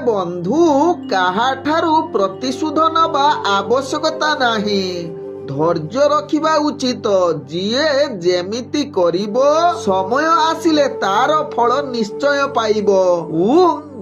ବନ୍ଧୁ କାହାଠାରୁ ପ୍ରତିଶୋଧ ନେବା ଆବଶ୍ୟକତା ନାହିଁ, ଧୈର୍ଯ୍ୟ ରଖିବା ଉଚିତ। ଯିଏ ଯେମିତି କରିବ ସମୟ ଆସିଲେ ତାର ଫଳ ନିଶ୍ଚୟ ପାଇବ।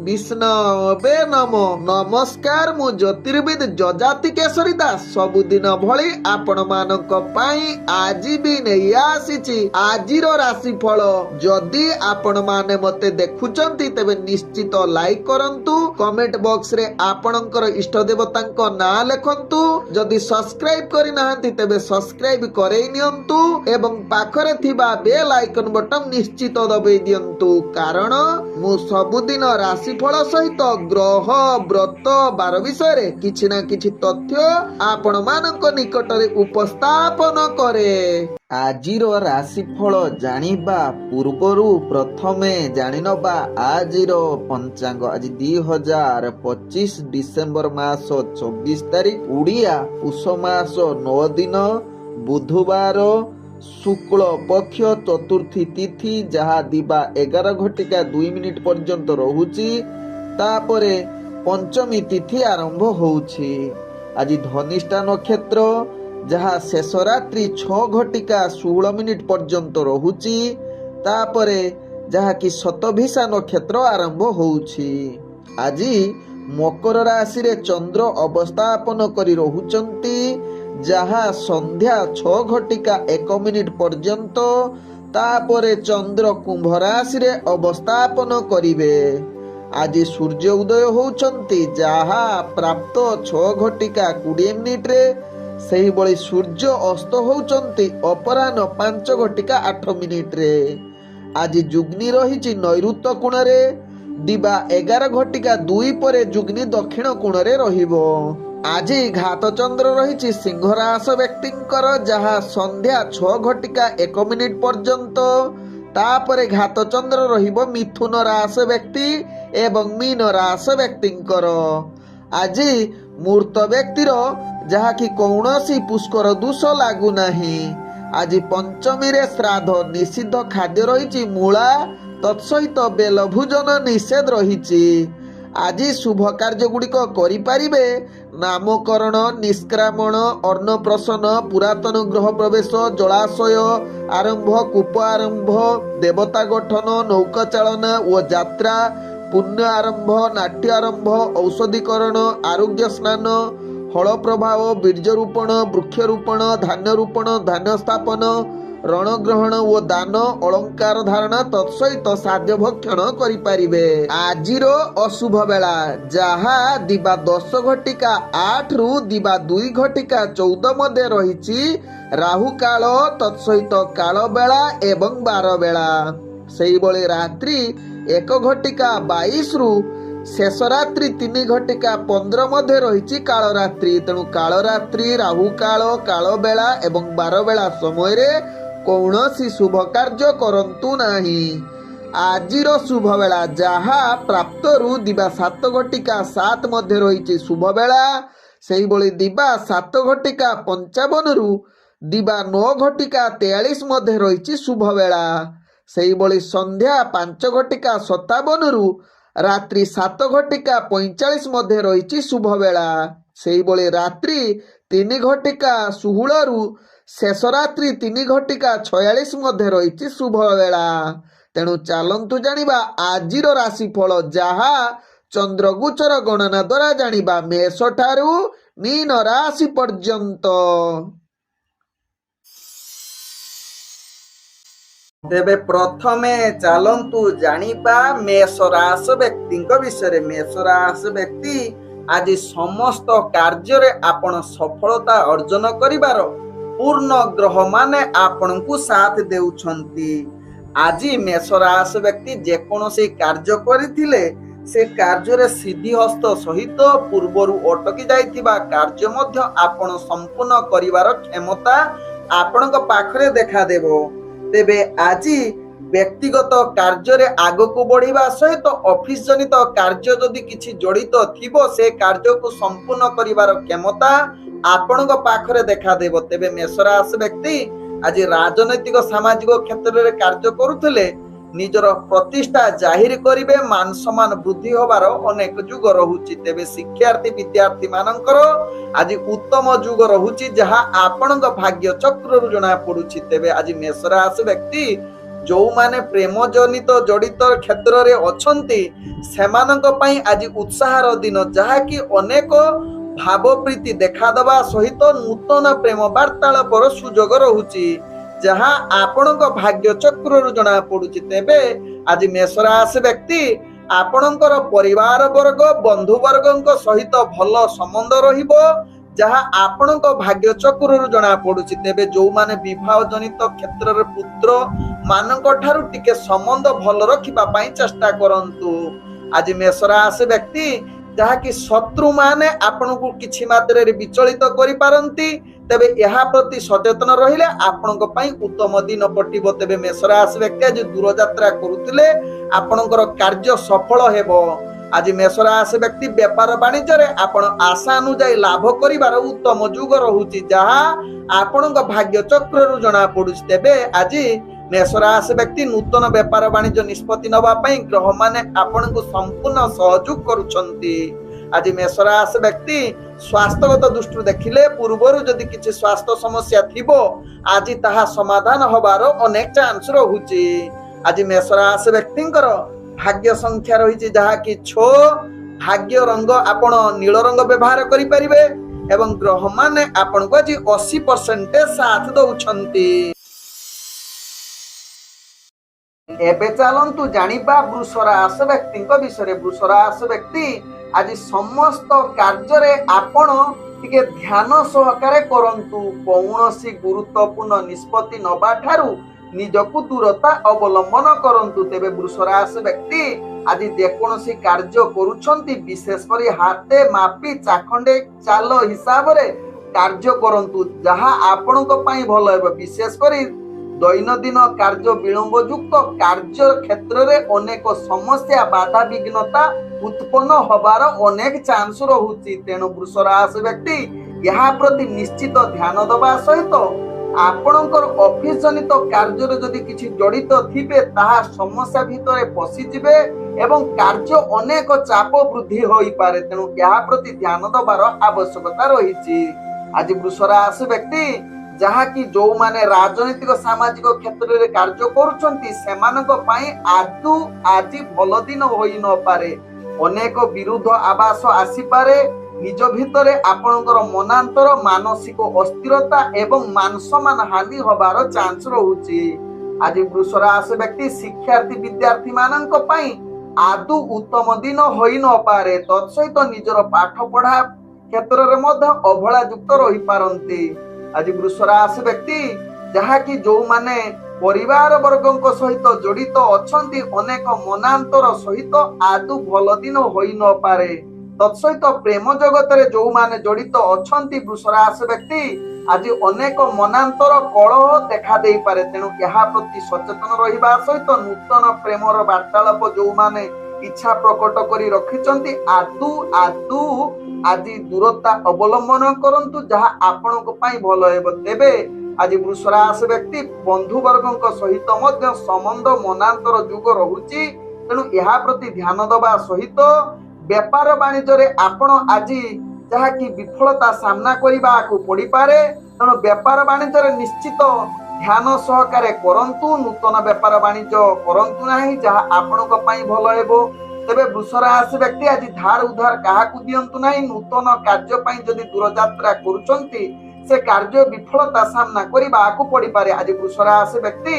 ବିଷ୍ଣବେ ନମ। ନମସ୍କାର, ମୁଁ ଜ୍ୟୋତିର୍ବିଦ ଯଜାତି କେଶରୀ ଦାସ ସବୁଦିନ ଭଳି ଆପଣ ମାନଙ୍କ ପାଇଁ ଆଜି ବି ନେଇ ଆସିଛି ଆଜିର ରାଶିଫଳ। ଯଦି ଆପଣ ମାନେ ମତେ ଦେଖୁଛନ୍ତି ତେବେ ନିଶ୍ଚିତ ଲାଇକ୍ କରନ୍ତୁ, କମେଣ୍ଟ ବକ୍ସରେ ଆପଣଙ୍କର ଇଷ୍ଟ ଦେବତାଙ୍କ ନାଁ ଲେଖନ୍ତୁ। ଯଦି ସବସ୍କ୍ରାଇବ କରିନାହାନ୍ତି ତେବେ ସବସ୍କ୍ରାଇବ କରେଇ ନିଅନ୍ତୁ ଏବଂ ପାଖରେ ଥିବା ବେଲ ଆଇକନ ବଟନ ନିଶ୍ଚିତ ଦବେଇ ଦିଅନ୍ତୁ, କାରଣ ମୁଁ ସବୁଦିନ ରାଶିଫଳ ସହିତ ଗ୍ରହ ବ୍ରତ ବାର ବିଷୟରେ କିଛି ନା କିଛି ତଥ୍ୟ ଆପଣ ମାନଙ୍କ ନିକଟରେ ଉପସ୍ଥାପନ କରେ। ଆଜିର ରାଶିଫଳ ଜାଣିବା ପୂର୍ବରୁ ପ୍ରଥମେ ଜାଣିନବା ଆଜିର ପଞ୍ଚାଙ୍ଗ। ଆଜି 2025 ଡିସେମ୍ବର ମାସ 24 ତାରିଖ, ଓଡ଼ିଆ ପୁଷ ମାସ 9 ଦିନ, ବୁଧବାର, ଶୁକ୍ଳ ପକ୍ଷ ଚତୁର୍ଥୀ ତିଥି, ଯାହା ଦିବା 11:02 ପର୍ଯ୍ୟନ୍ତ ରହୁଛି। ତାପରେ ପଞ୍ଚମୀ ତିଥି ଆରମ୍ଭ ହଉଛି। ଆଜି ଧନିଷ୍ଠା ନକ୍ଷତ୍ର, ଯାହା ଶେଷ ରାତ୍ରି 6:16 ପର୍ଯ୍ୟନ୍ତ ରହୁଛି। ତାପରେ ଯାହାକି ଶତଭିଷା ନକ୍ଷତ୍ର ଆରମ୍ଭ ହଉଛି। ଆଜି ମକର ରାଶିରେ ଚନ୍ଦ୍ର ଅବସ୍ଥାପନ କରି ରହୁଛନ୍ତି, ଯାହା ସନ୍ଧ୍ୟା 6:01 ପର୍ଯ୍ୟନ୍ତ। ତାପରେ ଚନ୍ଦ୍ର କୁମ୍ଭ ରାଶିରେ ଅବସ୍ଥାପନ କରିବେ। ଆଜି ସୂର୍ଯ୍ୟ ଉଦୟ ହଉଛନ୍ତି, ଯାହା ପ୍ରାପ୍ତ 6:20 ସେହିଭଳି ସୂର୍ଯ୍ୟ ଅସ୍ତ ହଉଛନ୍ତି ଅପରାହ୍ନ 5:08। ଆଜି ଯୁଗ୍ନି ରହିଛି ନୈಋତ୍ୟ କୋଣରେ, ଦିବା 11:02 ପରେ ଯୁଗ୍ନି ଦକ୍ଷିଣ କୋଣରେ ରହିବ। ଆଜି ଘାତ ଚନ୍ଦ୍ର ରହିଛି ସିଂହ ରାଶି ବ୍ୟକ୍ତିଙ୍କର, ଯାହା ସନ୍ଧ୍ୟା 6:01 ପର୍ଯ୍ୟନ୍ତ। ତାପରେ ଘାତ ଚନ୍ଦ୍ର ରହିବ ମିଥୁନ ରାଶି ବ୍ୟକ୍ତି ଏବଂ ମୀନ ରାଶି ବ୍ୟକ୍ତିଙ୍କର। ଆଜି ମୂର୍ତ୍ତ ବ୍ୟକ୍ତିର ଯାହାକି କୌଣସି ପୁଷ୍କର ଦୋଷ ଲାଗୁନାହିଁ। ଆଜି ପଞ୍ଚମୀରେ ଶ୍ରାଦ୍ଧ ନିଷିଦ୍ଧ ଖାଦ୍ୟ ରହିଛି ମୂଳା, ତତ୍ସହିତ ବେଲ ଭୋଜନ ନିଷେଧ ରହିଛି। ଆଜି ଶୁଭ କାର୍ଯ୍ୟ ଗୁଡ଼ିକ କରିପାରିବେ ନାମକରଣ, ନିଷ୍କ୍ରାମଣ, ଅନ୍ନପ୍ରସନ୍ନ, ପୁରାତନ ଗୃହ ପ୍ରବେଶ, ଜଳାଶୟ ଆରମ୍ଭ, କୂପ ଆରମ୍ଭ, ଦେବତା ଗଠନ, ନୌକା ଚାଳନା ଓ ଯାତ୍ରା, ପୁଣ୍ୟ ଆରମ୍ଭ, ନାଟ୍ୟ ଆରମ୍ଭ, ଔଷଧୀକରଣ, ଆରୋଗ୍ୟ ସ୍ନାନ, ହଳ ପ୍ରଭାବ, ବୀର୍ଯ୍ୟ ରୋପଣ, ବୃକ୍ଷରୋପଣ, ଧାନ୍ୟ ରୋପଣ, ଧାନ୍ୟ ସ୍ଥାପନ, ରଣଗ୍ରହଣ ଓ ଦାନ, ଅଳଙ୍କାର ଧାରଣ ତତ୍ସହିତ ସାଧ୍ୟ ଭକ୍ଷଣ କରିପାରିବେ। ଆଜିର ଅଶୁଭ ବେଳା, ଯାହା ଦିବା 10:08 ଦିବା 2:14 ମଧ୍ୟ ରହିଛି ରାହୁ କାଳ, ତତ୍ସହିତ କାଳ ବେଳା ଏବଂ ବାର ବେଳା। ସେହିଭଳି ରାତ୍ରି 1:22 ଶେଷ ରାତ୍ରି 3:15 ମଧ୍ୟ ରହିଛି କାଳରାତ୍ରି। ତେଣୁ କାଳରାତ୍ରି, ରାହୁ କାଳ, କାଳ ବେଳା ଏବଂ ବାର ବେଳା ସମୟରେ କୌଣସି ଶୁଭ କାର୍ଯ୍ୟ କରନ୍ତୁ ନାହିଁ। ଆଜିର ଶୁଭ ବେଳା, ଯାହା ପ୍ରାପ୍ତରୁ ଦିବା 7:07 ମଧ୍ୟ ରହିଛି ଶୁଭ ବେଳା। ସେହିଭଳି ଦିବା 7:55 ଦିବା 9:43 ମଧ୍ୟ ରହିଛି ଶୁଭ ବେଳା। ସେହିଭଳି ସନ୍ଧ୍ୟା 5:57 ରାତ୍ରି 7:45 ମଧ୍ୟ ରହିଛି ଶୁଭ ବେଳା। ସେହିଭଳି ରାତ୍ରି 3:16 ଶେଷ ରାତ୍ରି 3:46 ମଧ୍ୟ ରହିଛି ଶୁଭ ବେଳା। ତେଣୁ ଚାଲନ୍ତୁ ଜାଣିବା ଆଜିର ରାଶିଫଳ, ଯାହା ଚନ୍ଦ୍ରଗୋଚର ଗଣନା ଦ୍ୱାରା ଜାଣିବା ମେଷ ଠାରୁ ମୀନ ରାଶି ପର୍ଯ୍ୟନ୍ତ। ତେବେ ପ୍ରଥମେ ଚାଲନ୍ତୁ ଜାଣିବା ମେଷ ରାଶି ବ୍ୟକ୍ତିଙ୍କ ବିଷୟରେ। ମେଷ ରାଶି ବ୍ୟକ୍ତି, ଆଜି ସମସ୍ତ କାର୍ଯ୍ୟରେ ଆପଣ ସଫଳତା ଅର୍ଜନ କରିବାର ପୂର୍ଣ୍ଣ ଗ୍ରହ ମାନେ ଆପଣଙ୍କୁ ସାଥ ଦେଉଛନ୍ତି। ଆଜି ମେଷ ରାଶି ବ୍ୟକ୍ତି ଯେକୌଣସି କାର୍ଯ୍ୟ କରିଥିଲେ ସେ କାର୍ଯ୍ୟରେ ସିଦ୍ଧି ହସ୍ତ ସହିତ ପୂର୍ବରୁ ଅଟକି ଯାଇଥିବା କାର୍ଯ୍ୟ ମଧ୍ୟ ଆପଣ ସମ୍ପୂର୍ଣ୍ଣ କରିବାର କ୍ଷମତା ଆପଣଙ୍କ ପାଖରେ ଦେଖାଦେବ। ତେବେ ଆଜି ବ୍ୟକ୍ତିଗତ କାର୍ଯ୍ୟରେ ଆଗକୁ ବଢିବା ସହିତ ଅଫିସ ଜନିତ କାର୍ଯ୍ୟ ଯଦି କିଛି ଜଡ଼ିତ ଥିବ ସେ କାର୍ଯ୍ୟକୁ ସମ୍ପୂର୍ଣ୍ଣ କରିବାର କ୍ଷମତା ଆପଣଙ୍କ ପାଖରେ ଦେଖାଦେବ। ତେବେ ମେଷ ରାଶି ବ୍ୟକ୍ତି ଆଜି ରାଜନୈତିକ ସାମାଜିକ କ୍ଷେତ୍ରରେ କାର୍ଯ୍ୟ କରୁଥିଲେ ନିଜର ପ୍ରତିଷ୍ଠା ଜାହିର କରିବେ, ମାନ ସମ୍ମାନ ବୃଦ୍ଧି ହବାର ଅନେକ ଯୁଗ ରହୁଛି। ତେବେ ଶିକ୍ଷାର୍ଥୀ ବିଦ୍ୟାର୍ଥୀ ମାନଙ୍କର ଆଜି ଉତ୍ତମ ଯୁଗ ରହୁଛି, ଯାହା ଆପଣଙ୍କ ଭାଗ୍ୟ ଚକ୍ରରୁ ଜଣା ପଡୁଛି। ତେବେ ଆଜି ମେଷ ରାଶି ବ୍ୟକ୍ତି ଯୋଉମାନେ ପ୍ରେମ ଜନିତ ଜଡ଼ିତ କ୍ଷେତ୍ରରେ ଅଛନ୍ତି ସେମାନଙ୍କ ପାଇଁ ଆଜି ଉତ୍ସାହର ଦିନ, ଯାହାକି ଅନେକ ଭାବ ପ୍ରୀତି ଦେଖାଦେବା ସହିତ ନୂତନ ପ୍ରେମ ବାର୍ତ୍ତାଳାପର ସୁଯୋଗ ରହୁଛି, ଯାହା ଆପଣଙ୍କ ଭାଗ୍ୟ ଚକ୍ରରୁ ଜଣା ପଡୁଛି। ତେବେ ଆଜି ମେଷ ରାଶି ବ୍ୟକ୍ତି ଆପଣଙ୍କର ପରିବାର ବର୍ଗ ବନ୍ଧୁ ବର୍ଗଙ୍କ ସହିତ ଭଲ ସମ୍ବନ୍ଧ ରହିବ, ଯାହା ଆପଣଙ୍କ ଭାଗ୍ୟ ଚକ୍ରରୁ ଜଣା ପଡୁଛି। ତେବେ ଯୋଉମାନେ ବିବାହ ଜନିତ କ୍ଷେତ୍ରରେ ପୁତ୍ର ମାନଙ୍କ ଠାରୁ ଟିକେ ସମ୍ବନ୍ଧ ଭଲ ରଖିବା ପାଇଁ ଚେଷ୍ଟା କରନ୍ତୁ। ଆଜି ମେଷ ରାଶି ବ୍ୟକ୍ତି ଯାହାକି ଶତ୍ରୁ ମାନେ ଆପଣଙ୍କୁ କିଛି ମାତ୍ରାରେ ବିଚଳିତ କରିପାରନ୍ତି, ତେବେ ଏହା ପ୍ରତି ସଚେତନ ରହିଲେ ଆପଣଙ୍କ ପାଇଁ ଉତ୍ତମ ଦିନ କଟିବ। ତେବେ ମେଷ ରାଶି ବ୍ୟକ୍ତି ଆଜି ଦୂରଯାତ୍ରା କରୁଥିଲେ ଆପଣଙ୍କର କାର୍ଯ୍ୟ ସଫଳ ହେବ। ଆଜି ମେଷ ରାଶି ବ୍ୟକ୍ତି ବେପାର ବାଣିଜ୍ୟରେ ଆପଣ ଆଶା ଅନୁଯାୟୀ ଲାଭ କରିବାର ଉତ୍ତମ ଯୁଗ ରହୁଛି, ଯାହା ଆପଣଙ୍କ ଭାଗ୍ୟ ଚକ୍ରରୁ ଜଣା ପଡୁଛି। ତେବେ ଆଜି ମେଷ ରାଶି ବ୍ୟକ୍ତି ନୂତନ ବେପାର ବାଣିଜ୍ୟ ନିଷ୍ପତ୍ତି ନେବା ପାଇଁ ଗ୍ରହମାନେ ଆପଣଙ୍କୁ ସମ୍ପୂର୍ଣ୍ଣ ସହଯୋଗ କରୁଛନ୍ତି। ଆଜି ମେଷ ରାଶି ବ୍ୟକ୍ତି ସ୍ୱାସ୍ଥ୍ୟଗତ ଦୃଷ୍ଟିରୁ ଦେଖିଲେ ପୂର୍ବରୁ ଯଦି କିଛି ସ୍ୱାସ୍ଥ୍ୟ ସମସ୍ୟା ଥିବ ଆଜି ତାହା ସମାଧାନ ହବାର ଅନେକ ଚାନ୍ସ ରହୁଛି। ଆଜି ମେଷ ରାଶି ବ୍ୟକ୍ତିଙ୍କର ଭାଗ୍ୟ ସଂଖ୍ୟା ରହିଛି ଯାହାକି 6, ଭାଗ୍ୟ ରଙ୍ଗ ଆପଣ ନୀଳ ରଙ୍ଗ ବ୍ୟବହାର କରିପାରିବେ ଏବଂ ଗ୍ରହମାନେ ଆପଣଙ୍କୁ ଆଜି 80% ସାଥ ଦଉଛନ୍ତି। ଏବେ ଚାଲନ୍ତୁ ଜାଣିବା ବୃଷ ରାଶି ବ୍ୟକ୍ତିଙ୍କ ବିଷୟରେ। ବୃଷ ରାଶି ବ୍ୟକ୍ତି ଆଜି ସମସ୍ତ କାର୍ଯ୍ୟରେ ଆପଣ ଟିକେ ଧ୍ୟାନ ସହକାରେ କରନ୍ତୁ। କୌଣସି ଗୁରୁତ୍ୱପୂର୍ଣ୍ଣ ନିଷ୍ପତ୍ତି ନେବା ଠାରୁ ନିଜକୁ ଦୂରତା ଅବଲମ୍ବନ କରନ୍ତୁ। ତେବେ ବୃଷ ରାଶି ବ୍ୟକ୍ତି ଆଜି ଯେକୌଣସି କାର୍ଯ୍ୟ କରୁଛନ୍ତି ବିଶେଷ କରି ହାତେ ମାପି ଚାଖଣ୍ଡେ ଚାଲ ହିସାବରେ କାର୍ଯ୍ୟ କରନ୍ତୁ, ଯାହା ଆପଣଙ୍କ ପାଇଁ ଭଲ ହେବ। ବିଶେଷ କରି ଦୈନନ୍ଦିନ କାର୍ଯ୍ୟ ବିଳମ୍ବ ଯୁକ୍ତ କାର୍ଯ୍ୟ କ୍ଷେତ୍ରରେ ଅନେକ ସମସ୍ୟା ବାଧାବିଘ୍ନତା ଉତ୍ପନ୍ନ ହବାର ଅନେକ ଚାନ୍ସ ରହୁଛି। ତେଣୁ ବୃଷ ରାଶି ବ୍ୟକ୍ତି ଏହା ପ୍ରତି ନିଶ୍ଚିତ ଧ୍ୟାନ ଦେବା ସହିତ ଆପଣଙ୍କର ଅଫିସ ଜନିତ କାର୍ଯ୍ୟରେ ଯଦି କିଛି ଜଡ଼ିତ ଥିବେ ତାହା ସମସ୍ୟା ଭିତରେ ପଶିଯିବେ ଏବଂ କାର୍ଯ୍ୟ ଅନେକ ଚାପ ବୃଦ୍ଧି ହୋଇପାରେ। ତେଣୁ ଏହା ପ୍ରତି ଧ୍ୟାନ ଦେବାର ଆବଶ୍ୟକତା ରହିଛି। ଆଜି ବୃଷ ରାଶି ବ୍ୟକ୍ତି ଯାହାକି ଯୋଉମାନେ ରାଜନୈତିକ ସାମାଜିକ କ୍ଷେତ୍ରରେ କାର୍ଯ୍ୟ କରୁଛନ୍ତି ସେମାନଙ୍କ ପାଇଁ ଆଦୌ ଆଜି ଭଲ ଦିନ ହୋଇ ନପାରେ। ଅନେକ ବିରୁଦ୍ଧ ଆବାସ ଆସିପାରେ। ନିଜ ଭିତରେ ଆପଣଙ୍କର ମନାନ୍ତର ମାନସିକ ଅସ୍ଥିରତା ଏବଂ ମାନ ସମ୍ମାନ ହାନି ହବାର ଚାନ୍ସ ରହୁଛି। ଆଜି ବୃଷ ରାଶି ବ୍ୟକ୍ତି ଶିକ୍ଷାର୍ଥୀ ବିଦ୍ୟାର୍ଥୀ ମାନଙ୍କ ପାଇଁ ଆଦୌ ଉତ୍ତମ ଦିନ ହୋଇ ନପାରେ। ତତ୍ସହିତ ନିଜର ପାଠ ପଢା କ୍ଷେତ୍ରରେ ମଧ୍ୟ ଅବହେଳା ଯୁକ୍ତ ରହିପାରନ୍ତି। ଆଜି ବୃଷ ରାଶି ବ୍ୟକ୍ତି ଯାହାକି ଯୋଉମାନେ ପରିବାର ବର୍ଗଙ୍କ ସହିତ ଜଡ଼ିତ ଅଛନ୍ତି ଅନେକ ମନାନ୍ତର ସହିତ ଆଦୌ ଭଲ ଦିନ ହୋଇ ନପାରେ। ତତ୍ସହିତ ପ୍ରେମ ଜଗତରେ ଯୋଉମାନେ ଜଡ଼ିତ ଅଛନ୍ତି ବୃଷ ରାଶି ବ୍ୟକ୍ତି ଆଜି ଅନେକ ମନାନ୍ତର କଳହ ଦେଖା ଦେଇପାରେ। ତେଣୁ ଏହା ପ୍ରତି ସଚେତନ ରହିବା ସହିତ ନୂତନ ପ୍ରେମର ବାର୍ତ୍ତାଳାପ ଯୋଉମାନେ ଇଚ୍ଛା ପ୍ରକଟ କରି ରଖିଛନ୍ତି ଆଦୌ ଆଜି ଦୂରତା ଅବଲମ୍ବନ କରନ୍ତୁ, ଯାହା ଆପଣଙ୍କ ପାଇଁ ଭଲ ହେବ। ତେବେ ଆଜି ବୃଷ ରାଶି ବ୍ୟକ୍ତି ବନ୍ଧୁ ବର୍ଗଙ୍କ ସହିତ ମଧ୍ୟ ସମ୍ବନ୍ଧ ମନାନ୍ତର ଯୁଗ ରହୁଛି। ତେଣୁ ଏହା ପ୍ରତି ଧ୍ୟାନ ଦେବା ସହିତ ବେପାର ବାଣିଜ୍ୟରେ ଆପଣ ଆଜି ଯାହାକି ବିଫଳତା ସାମ୍ନା କରିବାକୁ ପଡିପାରେ। ତେଣୁ ବେପାର ବାଣିଜ୍ୟରେ ନିଶ୍ଚିତ ଧ୍ୟାନ ସହକାରେ କରନ୍ତୁ। ନୂତନ ବେପାର ବାଣିଜ୍ୟ କରନ୍ତୁ ନାହିଁ, ଯାହା ଆପଣଙ୍କ ପାଇଁ ଭଲ ହେବ। ତେବେ ବୃଷ ରାଶି ବ୍ୟକ୍ତି ଆଜି ଧାର ଉଧାର କାହାକୁ ଦିଅନ୍ତୁ ନାହିଁ। ନୂତନ କାର୍ଯ୍ୟ ପାଇଁ ଯଦି ଦୂରଯାତ୍ରା କରୁଛନ୍ତି ସେ କାର୍ଯ୍ୟ ବିଫଳତା ସାମ୍ନା କରିବାକୁ ପଡିପାରେ। ଆଜି ବୃଷ ରାଶି ବ୍ୟକ୍ତି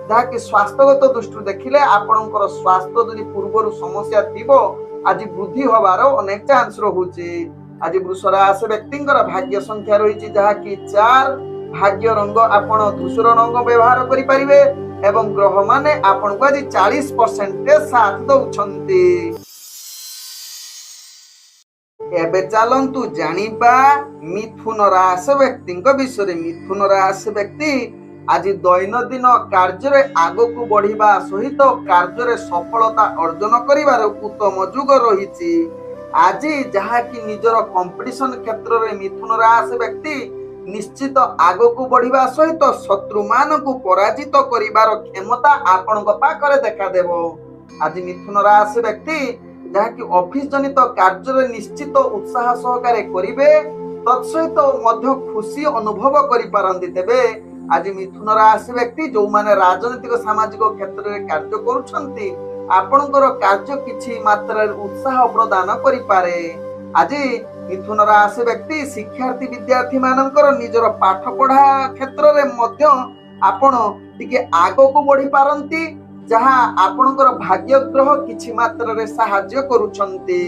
ଯାହାକି ସ୍ୱାସ୍ଥ୍ୟଗତ ଦୃଷ୍ଟିରୁ ଦେଖିଲେ ଆପଣଙ୍କର ସ୍ୱାସ୍ଥ୍ୟ ଯଦି ପୂର୍ବରୁ ସମସ୍ୟା ଥିବ ଆଜି ବୃଦ୍ଧି ହବାର ଅନେକ ଚାନ୍ସ ରହୁଛି। ଆଜି ବୃଷ ରାଶି ବ୍ୟକ୍ତିଙ୍କର ଭାଗ୍ୟ ସଂଖ୍ୟା ରହିଛି ଯାହାକି 4, ଭାଗ୍ୟ ରଙ୍ଗ ଆପଣ ଧୂସର ରଙ୍ଗ ବ୍ୟବହାର କରିପାରିବେ ଏବଂ ଗ୍ରହମାନେ ଆପଣଙ୍କୁ ଆଜି 40% ସାଥ ଦଉଛନ୍ତି। ଏବେ ଚାଲନ୍ତୁ ଜାଣିବା ମିଥୁନ ରାଶି ବ୍ୟକ୍ତିଙ୍କ ବିଷୟରେ। ମିଥୁନ ରାଶି ବ୍ୟକ୍ତି ଆଜି ଦୈନନ୍ଦିନ କାର୍ଯ୍ୟରେ ଆଗକୁ ବଢିବା ସହିତ କାର୍ଯ୍ୟରେ ସଫଳତା ଅର୍ଜନ କରିବାର ଉତ୍ତମ ଯୁଗ ରହିଛି। ଆଜି ଯାହାକି ନିଜର କମ୍ପିଟିସନ କ୍ଷେତ୍ରରେ ମିଥୁନ ରାଶି ବ୍ୟକ୍ତି ନିଶ୍ଚିତ ଆଗକୁ ବଢିବା ସହିତ ଶତ୍ରୁ ମାନଙ୍କୁ ପରାଜିତ କରିବାର କ୍ଷମତା ଆପଣଙ୍କ ପାଖରେ ଦେଖାଦେବ। ଆଜି ମିଥୁନ ରାଶି ବ୍ୟକ୍ତି ଯାହାକି ଅଫିସ ଜନିତ କାର୍ଯ୍ୟରେ ନିଶ୍ଚିତ ଉତ୍ସାହ ସହକାରେ କରିବେ, ତତ୍ସହିତ ମଧ୍ୟ ଖୁସି ଅନୁଭବ କରିପାରନ୍ତି। ତେବେ ଆଜି ମିଥୁନ ରାଶି ବ୍ୟକ୍ତି ଯୋଉମାନେ ରାଜନୈତିକ ସାମାଜିକ କ୍ଷେତ୍ରରେ କାର୍ଯ୍ୟ କରୁଛନ୍ତି, ଆପଣଙ୍କର କାର୍ଯ୍ୟ କିଛି ମାତ୍ରାରେ ଉତ୍ସାହ ପ୍ରଦାନ କରିପାରେ। ଆଜି ମିଥୁନ ରାଶି ବ୍ୟକ୍ତି ଶିକ୍ଷାର୍ଥୀ ବିଦ୍ୟାର୍ଥୀ ମାନଙ୍କର ନିଜର ପାଠ ପଢା କ୍ଷେତ୍ରରେ ମଧ୍ୟ ଆପଣ ଟିକେ ଆଗକୁ ବଢି ପାରନ୍ତି, ଯାହା ଆପଣଙ୍କର ଭାଗ୍ୟ ଗ୍ରହ କିଛି ମାତ୍ରାରେ ସାହାଯ୍ୟ କରୁଛନ୍ତି।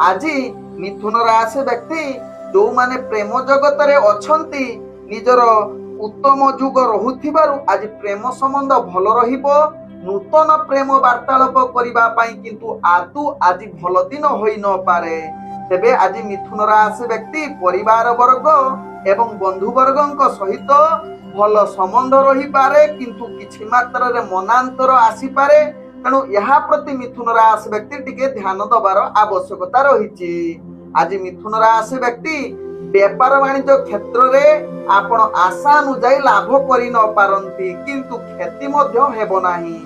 ଆଜି ମିଥୁନ ରାଶି ବ୍ୟକ୍ତି ଯୋଉମାନେ ପ୍ରେମ ଜଗତରେ ଅଛନ୍ତି, ନିଜର ଉତ୍ତମ ଯୁଗ ରହୁଥିବାରୁ ଆଜି ପ୍ରେମ ସମ୍ବନ୍ଧ ଭଲ ରହିବ। ନୂତନ ପ୍ରେମ ବାର୍ତ୍ତାଳାପ କରିବା ପାଇଁ କିନ୍ତୁ ଆଦୌ ଆଜି ଭଲ ଦିନ ହୋଇ ନପାରେ। ତେବେ ଆଜି ମିଥୁନ ରାଶି ବ୍ୟକ୍ତି ପରିବାର ବର୍ଗ ଏବଂ ବନ୍ଧୁ ବର୍ଗଙ୍କ ସହିତ ଭଲ ସମ୍ବନ୍ଧ ରହିପାରେ, କିନ୍ତୁ କିଛି ମାତ୍ରାରେ ମନାନ୍ତର ଆସିପାରେ। ତେଣୁ ଏହା ପ୍ରତି ମିଥୁନ ରାଶି ବ୍ୟକ୍ତି ଟିକେ ଧ୍ୟାନ ଦବାର ଆବଶ୍ୟକତା ରହିଛି। ଆଜି ମିଥୁନ ରାଶି ବ୍ୟକ୍ତି ବେପାର ବାଣିଜ୍ୟ କ୍ଷେତ୍ରରେ ଆପଣ ଆଶା ଅନୁଯାୟୀ ଲାଭ କରି ନ ପାରନ୍ତି, କିନ୍ତୁ କ୍ଷତି ମଧ୍ୟ ହେବ ନାହିଁ।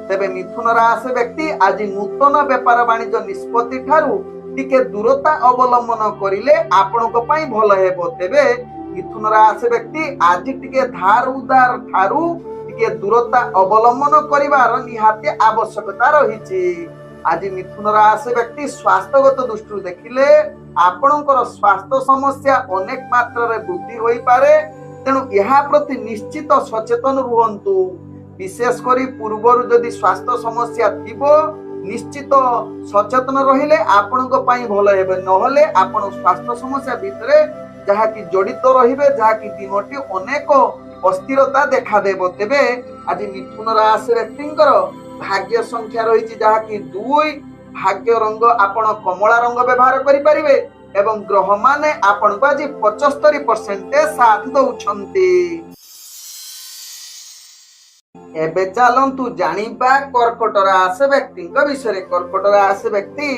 ତେବେ ମିଥୁନ ରାଶି ବ୍ୟକ୍ତି ଆଜି ନୂତନ ବେପାର ବାଣିଜ୍ୟ ନିଷ୍ପତ୍ତି ଠାରୁ ଟିକେ ଦୂରତା ଅବଲମ୍ବନ କରିଲେ ଆପଣଙ୍କ ପାଇଁ ଭଲ ହେବ। ତେବେ ମିଥୁନ ରାଶି ବ୍ୟକ୍ତି ଆଜି ଟିକେ ଧାର ଉଧାର ଠାରୁ ଟିକେ ଦୂରତା ଅବଲମ୍ବନ କରିବାର ନିହାତି ଆବଶ୍ୟକତା ରହିଛି। ଆଜି ମିଥୁନ ରାଶି ବ୍ୟକ୍ତି ସ୍ୱାସ୍ଥ୍ୟଗତ ଦୃଷ୍ଟିରୁ ଦେଖିଲେ ଆପଣଙ୍କର ସ୍ୱାସ୍ଥ୍ୟ ସମସ୍ୟା ଅନେକ ମାତ୍ରାରେ ବୃଦ୍ଧି ହୋଇପାରେ। ତେଣୁ ଏହା ପ୍ରତି ନିଶ୍ଚିତ ସଚେତନ ରୁହନ୍ତୁ। ବିଶେଷ କରି ପୂର୍ବରୁ ଯଦି ସ୍ୱାସ୍ଥ୍ୟ ସମସ୍ୟା ଥିବ, ନିଶ୍ଚିତ ସଚେତନ ରହିଲେ ଆପଣଙ୍କ ପାଇଁ ଭଲ ହେବ। ନହେଲେ ଆପଣ ସ୍ୱାସ୍ଥ୍ୟ ସମସ୍ୟା ଭିତରେ ଯାହାକି ଜଡିତ ରହିବେ, ଯାହାକି ଦିନଟି ଅନେକ ଅସ୍ଥିରତା ଦେଖାଦେବ। ତେବେ ଆଜି ମିଥୁନ ରାଶି ବ୍ୟକ୍ତିଙ୍କର ଭାଗ୍ୟ ସଂଖ୍ୟା ରହିଛି ଯାହାକି 2, ଭାଗ୍ୟ ରଙ୍ଗ ଆପଣ କମଳା ରଙ୍ଗ ବ୍ୟବହାର କରିପାରିବେ ଏବଂ ଗ୍ରହ ମାନେ ଆପଣଙ୍କୁ ଆଜି 75% ସାଥ ଦଉଛନ୍ତି। ଏବେ ଚାଲନ୍ତୁ ଜାଣିବା କର୍କଟ ରାଶି ବ୍ୟକ୍ତିଙ୍କ ବିଷୟରେ। କର୍କଟ ରାଶି ବ୍ୟକ୍ତି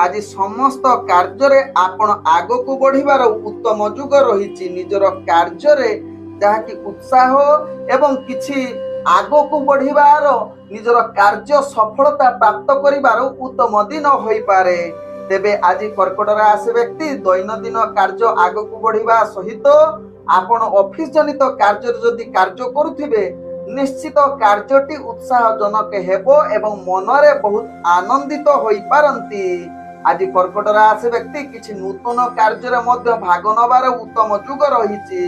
ଆଜି ସମସ୍ତ କାର୍ଯ୍ୟରେ ଆପଣ ଆଗକୁ ବଢିବାର ଉତ୍ତମ ଯୁଗ ରହିଛି। ନିଜର କାର୍ଯ୍ୟରେ ଯାହାକି ଉତ୍ସାହ ଏବଂ କିଛି ଆଗକୁ ବଢିବାର, ନିଜର କାର୍ଯ୍ୟ ସଫଳତା ପ୍ରାପ୍ତ କରିବାର ଉତ୍ତମ ଦିନ ହୋଇପାରେ। ତେବେ ଆଜି କର୍କଟ ରାଶି ବ୍ୟକ୍ତି ଦୈନନ୍ଦିନ କାର୍ଯ୍ୟ ଆଗକୁ ବଢିବା ସହିତ ଆପଣ ଅଫିସ ଜନିତ କାର୍ଯ୍ୟରେ ଯଦି କାର୍ଯ୍ୟ କରୁଥିବେ, ନିଶ୍ଚିତ କାର୍ଯ୍ୟଟି ଉତ୍ସାହଜନକ ହେବ ଏବଂ ମନରେ ବହୁତ ଆନନ୍ଦିତ ହୋଇପାରନ୍ତି। ଆଜି କର୍କଟ ରାଶି ବ୍ୟକ୍ତି କିଛି ନୂତନ କାର୍ଯ୍ୟରେ ମଧ୍ୟ ଭାଗ ନେବାର ଉତ୍ତମ ଯୁଗ ରହିଛି।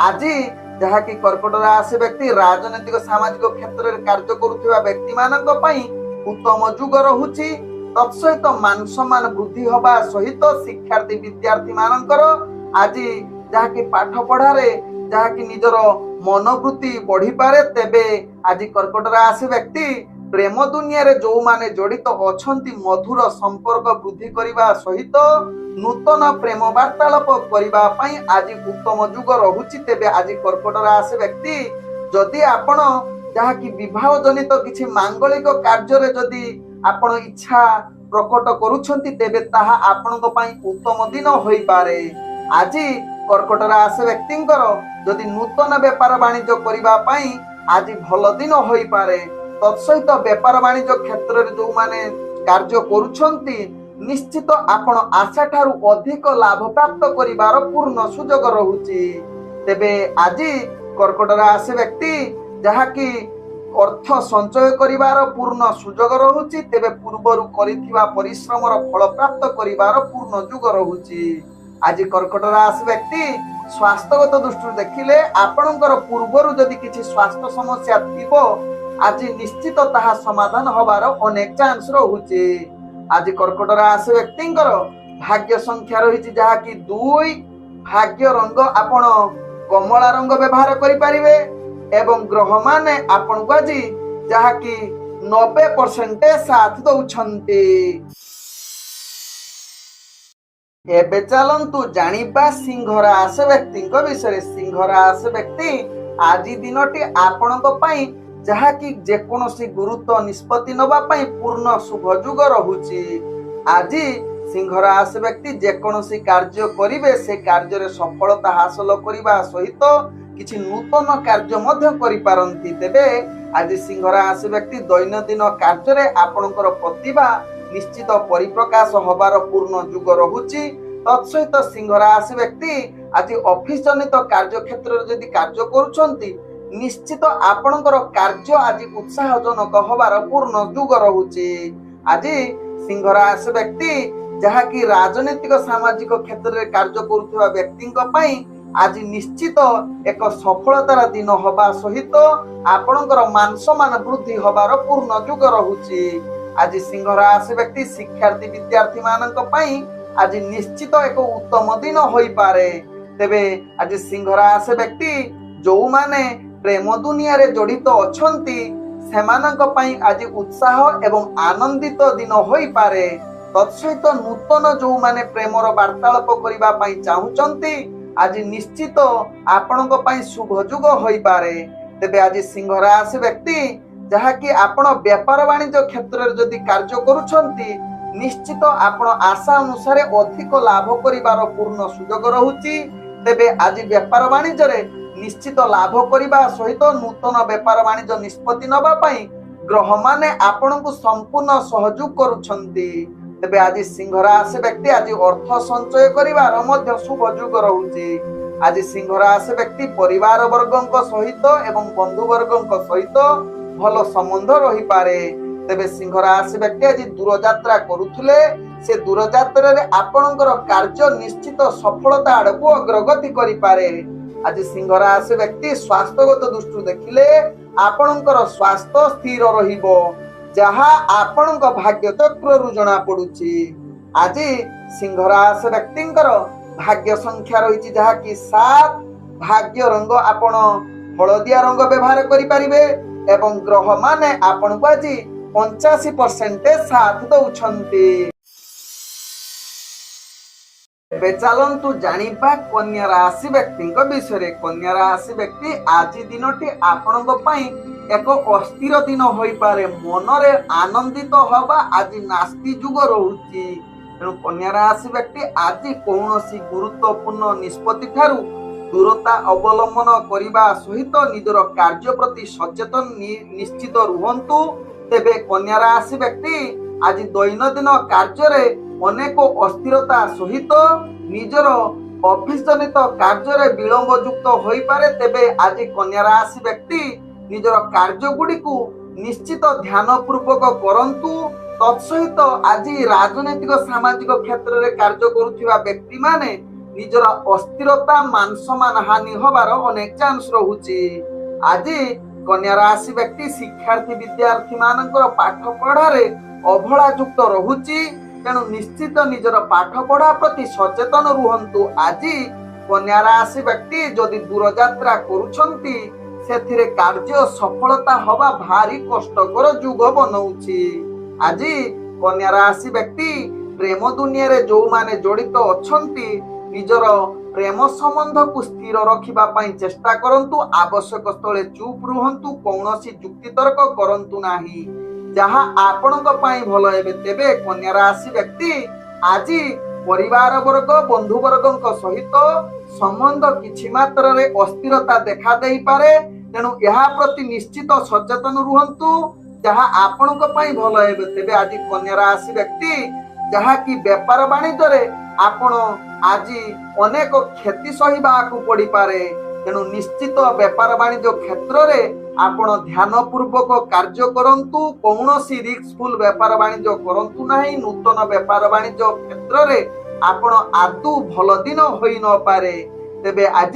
ଆଜି ଯାହାକି କର୍କଟ ରାଶି ବ୍ୟକ୍ତି ରାଜନୈତିକ ସାମାଜିକ କ୍ଷେତ୍ରରେ କାର୍ଯ୍ୟ କରୁଥିବା ବ୍ୟକ୍ତି ମାନଙ୍କ ପାଇଁ ଉତ୍ତମ ଯୁଗ ରହୁଛି। ତତ୍ସହିତ ମାନ ସମ୍ମାନ ବୃଦ୍ଧି ହେବା ସହିତ ଶିକ୍ଷାର୍ଥୀ ବିଦ୍ୟାର୍ଥୀ ମାନଙ୍କର ଆଜି ଯାହାକି ପାଠ ପଢାରେ ଯାହାକି ନିଜର ମନୋବୃତ୍ତି ବଢିପାରେ। ତେବେ ଆଜି କର୍କଟ ରାଶି ବ୍ୟକ୍ତି ପ୍ରେମ ଦୁନିଆରେ ଯୋଉମାନେ ଜଡିତ ଅଛନ୍ତି, ମଧୁର ସମ୍ପର୍କ ବୃଦ୍ଧି କରିବା ସହିତ ନୂତନ ପ୍ରେମ ବାର୍ତ୍ତାଳାପ କରିବା ପାଇଁ ଆଜି ଉତ୍ତମ ଯୁଗ ରହୁଛି। ତେବେ ଆଜି କର୍କଟ ରାଶି ବ୍ୟକ୍ତି ଯଦି ଆପଣ ଯାହାକି ବିବାହ ଜନିତ କିଛି ମାଙ୍ଗଳିକ କାର୍ଯ୍ୟରେ ଯଦି ଆପଣ ଇଚ୍ଛା ପ୍ରକଟ କରୁଛନ୍ତି, ତେବେ ତାହା ଆପଣଙ୍କ ପାଇଁ ଉତ୍ତମ ଦିନ ହୋଇପାରେ। ଆଜି କର୍କଟ ରାଶି ବ୍ୟକ୍ତିଙ୍କର ଯଦି ନୂତନ ବେପାର ବାଣିଜ୍ୟ କରିବା ପାଇଁ ଆଜି ଭଲ ଦିନ ହୋଇପାରେ। ତତ୍ସହିତ ବେପାର ବାଣିଜ୍ୟ କ୍ଷେତ୍ରରେ ଯୋଉମାନେ କାର୍ଯ୍ୟ କରୁଛନ୍ତି, ନିଶ୍ଚିତ ଆପଣ ଆଶା ଠାରୁ ଅଧିକ ଲାଭ ପ୍ରାପ୍ତ କରିବାର ପୂର୍ଣ୍ଣ ସୁଯୋଗ ରହୁଛି। ତେବେ ଆଜି କର୍କଟ ରାଶି ବ୍ୟକ୍ତି ଯାହାକି ଅର୍ଥ ସଞ୍ଚୟ କରିବାର ପୂର୍ଣ୍ଣ ସୁଯୋଗ ରହୁଛି। ତେବେ ପୂର୍ବରୁ କରିଥିବା ପରିଶ୍ରମର ଫଳ ପ୍ରାପ୍ତ କରିବାର ପୂର୍ଣ୍ଣ ଯୁଗ ରହୁଛି। ଆଜି କର୍କଟ ରାଶି ବ୍ୟକ୍ତି ସ୍ୱାସ୍ଥ୍ୟଗତ ଦୃଷ୍ଟିରୁ ଦେଖିଲେ ଆପଣଙ୍କର ପୂର୍ବରୁ ଯଦି କିଛି ସ୍ୱାସ୍ଥ୍ୟ ସମସ୍ୟା ଥିବ, ଆଜି ନିଶ୍ଚିତ ତାହା ସମାଧାନ ହବାର ଅନେକ ଚାନ୍ସ ରହୁଛି। ଆଜି କର୍କଟ ରାଶି ବ୍ୟକ୍ତିଙ୍କର ଭାଗ୍ୟ ସଂଖ୍ୟା ରହିଛି ଯାହାକି 2, ଭାଗ୍ୟ ରଙ୍ଗ ଆପଣ କମଳା ରଙ୍ଗ ବ୍ୟବହାର କରିପାରିବେ ଏବଂ ଗ୍ରହ ମାନେ ଆପଣଙ୍କୁ ଆଜି ଯାହାକି 90% ସାଥ ଦଉଛନ୍ତି। ଏବେ ଚାଲନ୍ତୁ ଜାଣିବା ସିଂହ ରାଶି ବ୍ୟକ୍ତିଙ୍କ ବିଷୟରେ। ସିଂହ ରାଶି ବ୍ୟକ୍ତି ଆଜି ଦିନଟି ଆପଣଙ୍କ ପାଇଁ ଯାହାକି ଯେକୌଣସି ଗୁରୁତ୍ୱ ନିଷ୍ପତ୍ତି ନେବା ପାଇଁ ପୂର୍ଣ୍ଣ ଶୁଭ ଯୁଗ ରହୁଛି। ଆଜି सिंह राशि व्यक्ति जेकोसी कार्य करिवे से कार्य सफलता हासिल करने सहित किछि नूतन कार्य मध्य करि पारंती। तेबे आज सिंह राशि व्यक्ति दैनंदिन कार्य रे आपणकर प्रतिभा निश्चित परिप्रकाश होबार पूर्ण युग रहुछि। तत्सहित सिंह राशि व्यक्ति आज ऑफिस जनित कार्य क्षेत्र जदि कार्य करूछंती निश्चित आपणकर कार्य आज उत्साहजनक होबार पूर्ण युग रहुछि। आज सिंह राशि व्यक्ति जहाँकि राजनीतिक सामाजिक क्षेत्र में कार्य करुवा व्यक्ति आज निश्चित एक सफलतार दिन हवा सहित आपणकर मान सम्मान वृद्धि होबार पूर्ण युग रहुछि। आज सिंह राशि व्यक्ति शिक्षार्थी विद्यार्थी मानक पई आज निश्चित एक उत्तम दिन होई पारे। तेबे आज सिंह राशि व्यक्ति जो माने प्रेम दुनिया रे जड़ित अछंती सेमानक पई आज उत्साह एवं आनंदित दिन होई पारे। तत्सहित नूतन जो माने प्रेमर वार्तालाप करिबा पई चाहुचंती आज निश्चित आपणक पई शुभ युग होई पारे। तेबे आज सिंह राशि व्यक्ति जहाँकि आपण व्यापार वाणिज्य क्षेत्र में जदि कार्य करूछंती निश्चित आपण आशा अनुसार अधिक लाभ करिबार पूर्ण सुयोग रहुछि। तेबे आज व्यापार वाणिज्य रे निश्चित लाभ करिबा सहित नूतन व्यापार वाणिज्य निष्पत्ति नबा पई ग्रह माने आपणकु संपूर्ण सहयोग करूछंती। तेबे आज सिंह राशि व्यक्ति आज अर्थ संचय करिबार मध्य शुभ युग रहुछि। आज सिंह राशि व्यक्ति परिवार वर्गक सहित एवं बंधु वर्गक सहित भल संबंध रही पारे। तेबे सिंह राशि व्यक्ति आज दूर यात्रा करुथुले से दूर यात्रा रे आपणकर कार्य निश्चित सफलता आड़कू अग्रगति करि पारे। आज सिंह राशि व्यक्ति स्वास्थ्यगत दृष्टि देखिले आपणकर स्वास्थ्य स्थिर रहिबो जहाँ आपणक भाग्य चक्रु जना पड़ुछि। आज सिंह राशि व्यक्तिंकर भाग्य संख्या रही जहाँ कि 7 भाग्य रंग आपण हलदिया रंग व्यवहार करि परिबे एवं ग्रह माने आपण को आज 85% साथ दउछंती। चलतु जानिबा कन्या राशि व्यक्ति विषय। कन्या राशि व्यक्ति आज दिनटी आपणक पई एक अस्थिर दिन होई पारे। मनरे आनंदित हवा आज नास्ति जुग रहुछि। तेणु कन्या राशि व्यक्ति आज कौनसी गुरुत्वपूर्ण निष्पत्ति ठारू दूरता अवलंबन करने सहित निजर कार्य प्रति सचेतन निश्चित रुहंतु। तेबे कन्या राशि व्यक्ति आज दैनंदिन कार्य रे अनेक अस्थिरता सहित निजर ऑफिस जनित कार्य विलंब युक्त होई पारे। तेबे आज कन्या राशि व्यक्ति निजर कार्य गुडी को निश्चित ध्यान पूर्वक करंतु। तत्सहित आज राजनैतिक सामाजिक क्षेत्र में कार्य करुवा व्यक्ति माने निजर अस्थिरता मान सम्मान हानि होबार अनेक चांस रहुछि। आज कन्या राशि व्यक्ति शिक्षार्थी विद्यार्थी मानकर पाठ पढ़ारे अवहेला युक्त रहुछि। तेणु निश्चित निजर पाठ पढ़ा प्रति सचेतन रुहंतु। आज कन्या राशि व्यक्ति जदि दूर यात्रा करूछंती सेथिरे कार्य सफलता हवा भारी कष्टकर युग बनौछि। आज कन्या राशि व्यक्ति प्रेम दुनिया रे जो माने जड़ित अछंती निजर प्रेम संबंध को स्थिर रखिबा पई चेष्टा करंतु। आवश्यक स्थले चुप रुहंतु। कौनसी जुक्ति तर्क करंतु नाही जहाँ आपणक पई भल हेबे। तेबे कन्या राशि व्यक्ति आज परिवार वर्ग बंधु वर्गक सहित संबंध किछि मात्रा रे अस्थिरता देखा देई पारे। तेणु यहा प्रति निश्चित सचेतन रुहंतु जहाँ आपणक पई भल हेबे। तेबे आज कन्या राशि व्यक्ति जहाँ की व्यापार वाणिज्य रे आपण आज अनेक क्षति सहिबा को पड़ी पारे। तेणु निश्चित व्यापार वाणिज्य क्षेत्र रे आपण ध्यान पूर्वक कार्य करंतु। कौनसी रिस्कफुल व्यापार वाणिज्य करंतु नाही। नूतन व्यापार वाणिज्य क्षेत्र रे आपण आदु भल दिन होई न पारे। तेबे आज